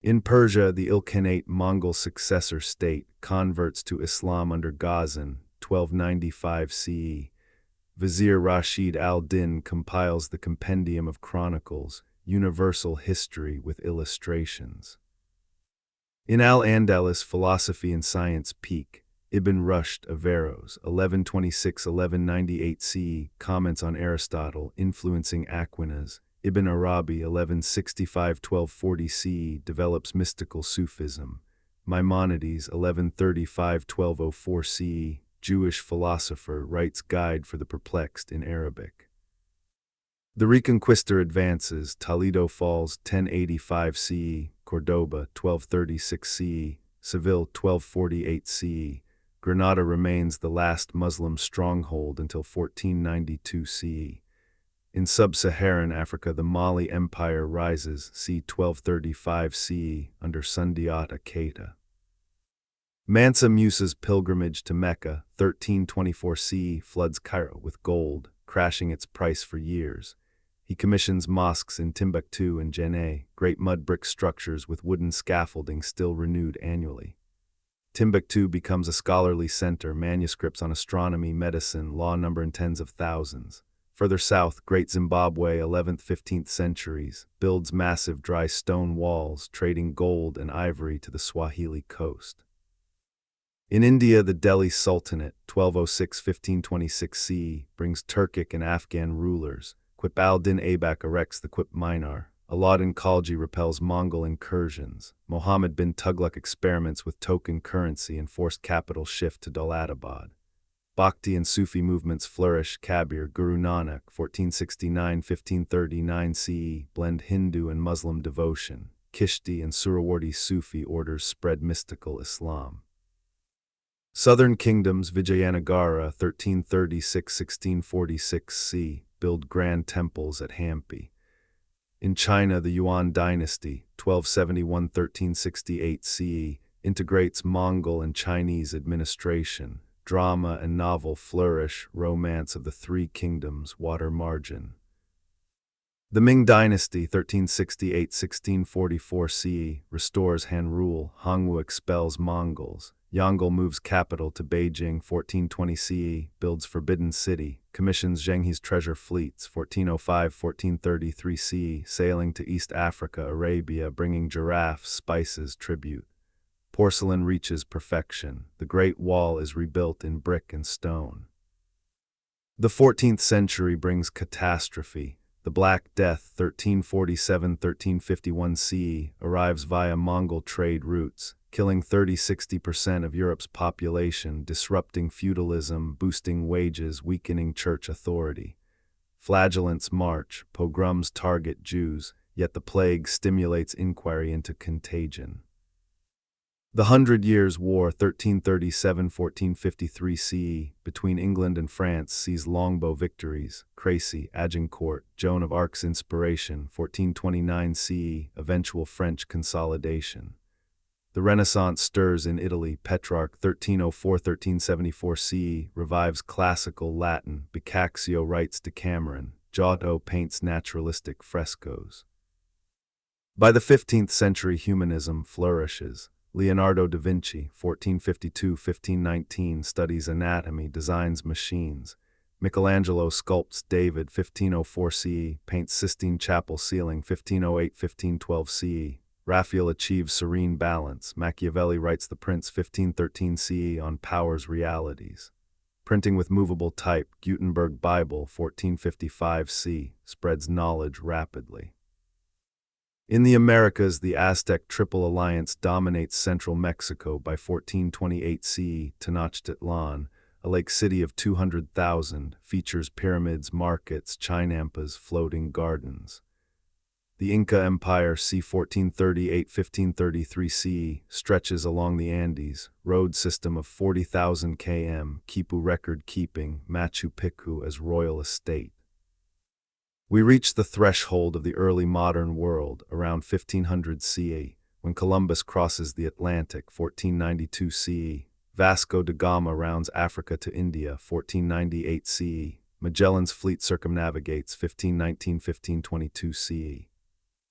In Persia, the Ilkhanate Mongol successor state converts to Islam under Ghazan, 1295 CE. Vizier Rashid al-Din compiles the Compendium of Chronicles, universal history with illustrations. In Al-Andalus, philosophy and science peak. Ibn Rushd, Averroes, 1126-1198 CE, comments on Aristotle, influencing Aquinas. Ibn Arabi, 1165-1240 CE, develops mystical Sufism. Maimonides, 1135-1204 CE, Jewish philosopher, writes Guide for the Perplexed in Arabic. The Reconquistor advances. Toledo falls, 1085 CE, Cordoba, 1236 CE, Seville, 1248 CE. Granada remains the last Muslim stronghold until 1492 CE. In sub-Saharan Africa, the Mali Empire rises, c. 1235 CE, under Sundiata Keita. Mansa Musa's pilgrimage to Mecca, 1324 CE, floods Cairo with gold, crashing its price for years. He commissions mosques in Timbuktu and Jenne, great mud brick structures with wooden scaffolding still renewed annually. Timbuktu becomes a scholarly center, manuscripts on astronomy, medicine, law number in tens of thousands. Further south, Great Zimbabwe, 11th-15th centuries, builds massive dry stone walls, trading gold and ivory to the Swahili coast. In India, the Delhi Sultanate, 1206-1526 CE, brings Turkic and Afghan rulers. Qutb al-Din Aibak erects the Qutb Minar. Alauddin Khalji repels Mongol incursions. Mohammed bin Tughlaq experiments with token currency and forced capital shift to Dawlatabad. Bhakti and Sufi movements flourish. Kabir, Guru Nanak, 1469-1539 CE, blend Hindu and Muslim devotion. Kishti and Surawardi Sufi orders spread mystical Islam. Southern kingdoms, Vijayanagara, 1336-1646 CE, build grand temples at Hampi. In China, the Yuan dynasty, 1271-1368 CE, integrates Mongol and Chinese administration. Drama and novel flourish. Romance of the Three Kingdoms, Water Margin. The Ming dynasty, 1368-1644 CE, restores Han rule. Hongwu expels Mongols. Yongle moves capital to Beijing, 1420 CE, builds Forbidden City, commissions Zhenghi's treasure fleets, 1405-1433 CE, sailing to East Africa, Arabia, bringing giraffes, spices, tribute. Porcelain reaches perfection. The Great Wall is rebuilt in brick and stone. The 14th century brings catastrophe. The Black Death, 1347-1351 CE, arrives via Mongol trade routes, killing 30-60% of Europe's population, disrupting feudalism, boosting wages, weakening church authority. Flagellants march, pogroms target Jews, yet the plague stimulates inquiry into contagion. The Hundred Years' War, 1337-1453 CE, between England and France sees longbow victories. Crécy, Agincourt, Joan of Arc's inspiration, 1429 CE, eventual French consolidation. The Renaissance stirs in Italy. Petrarch 1304–1374 CE revives classical Latin. Boccaccio writes Decameron. Giotto paints naturalistic frescoes. By the 15th century, humanism flourishes. Leonardo da Vinci 1452–1519 studies anatomy, designs machines. Michelangelo sculpts David 1504 CE, paints Sistine Chapel ceiling 1508–1512 CE. Raphael achieves serene balance. Machiavelli writes The Prince 1513 CE on power's realities. Printing with movable type, Gutenberg Bible 1455 CE spreads knowledge rapidly. In the Americas, the Aztec Triple Alliance dominates central Mexico. By 1428 CE, Tenochtitlan, a lake city of 200,000, features pyramids, markets, chinampas, floating gardens. The Inca Empire, c. 1438–1533 CE, stretches along the Andes, road system of 40,000 km, Quipu record-keeping, Machu Picchu as royal estate. We reach the threshold of the early modern world, around 1500 CE, when Columbus crosses the Atlantic, 1492 CE. Vasco da Gama rounds Africa to India, 1498 CE. Magellan's fleet circumnavigates, 1519–1522 CE.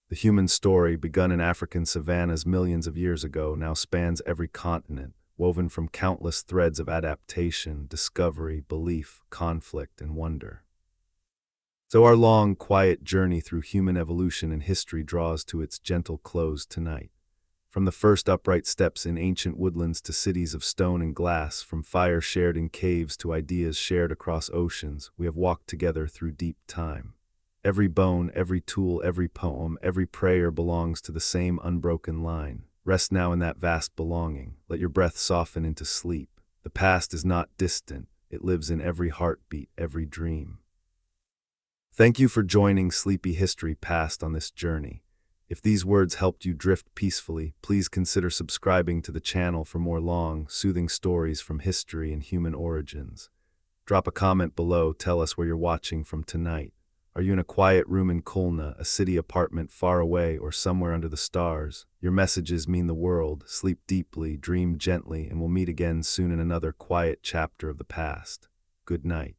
The human story, begun in African savannas millions of years ago, now spans every continent, woven from countless threads of adaptation, discovery, belief, conflict, and wonder. So our long, quiet journey through human evolution and history draws to its gentle close tonight. From the first upright steps in ancient woodlands to cities of stone and glass, from fire shared in caves to ideas shared across oceans, we have walked together through deep time. Every bone, every tool, every poem, every prayer belongs to the same unbroken line. Rest now in that vast belonging. Let your breath soften into sleep. The past is not distant. It lives in every heartbeat, every dream. Thank you for joining Sleepy History Past on this journey. If these words helped you drift peacefully, please consider subscribing to the channel for more long, soothing stories from history and human origins. Drop a comment below, tell us where you're watching from tonight. Are you in a quiet room in Khulna, a city apartment far away, or somewhere under the stars? Your messages mean the world. Sleep deeply, dream gently, and we'll meet again soon in another quiet chapter of the past. Good night.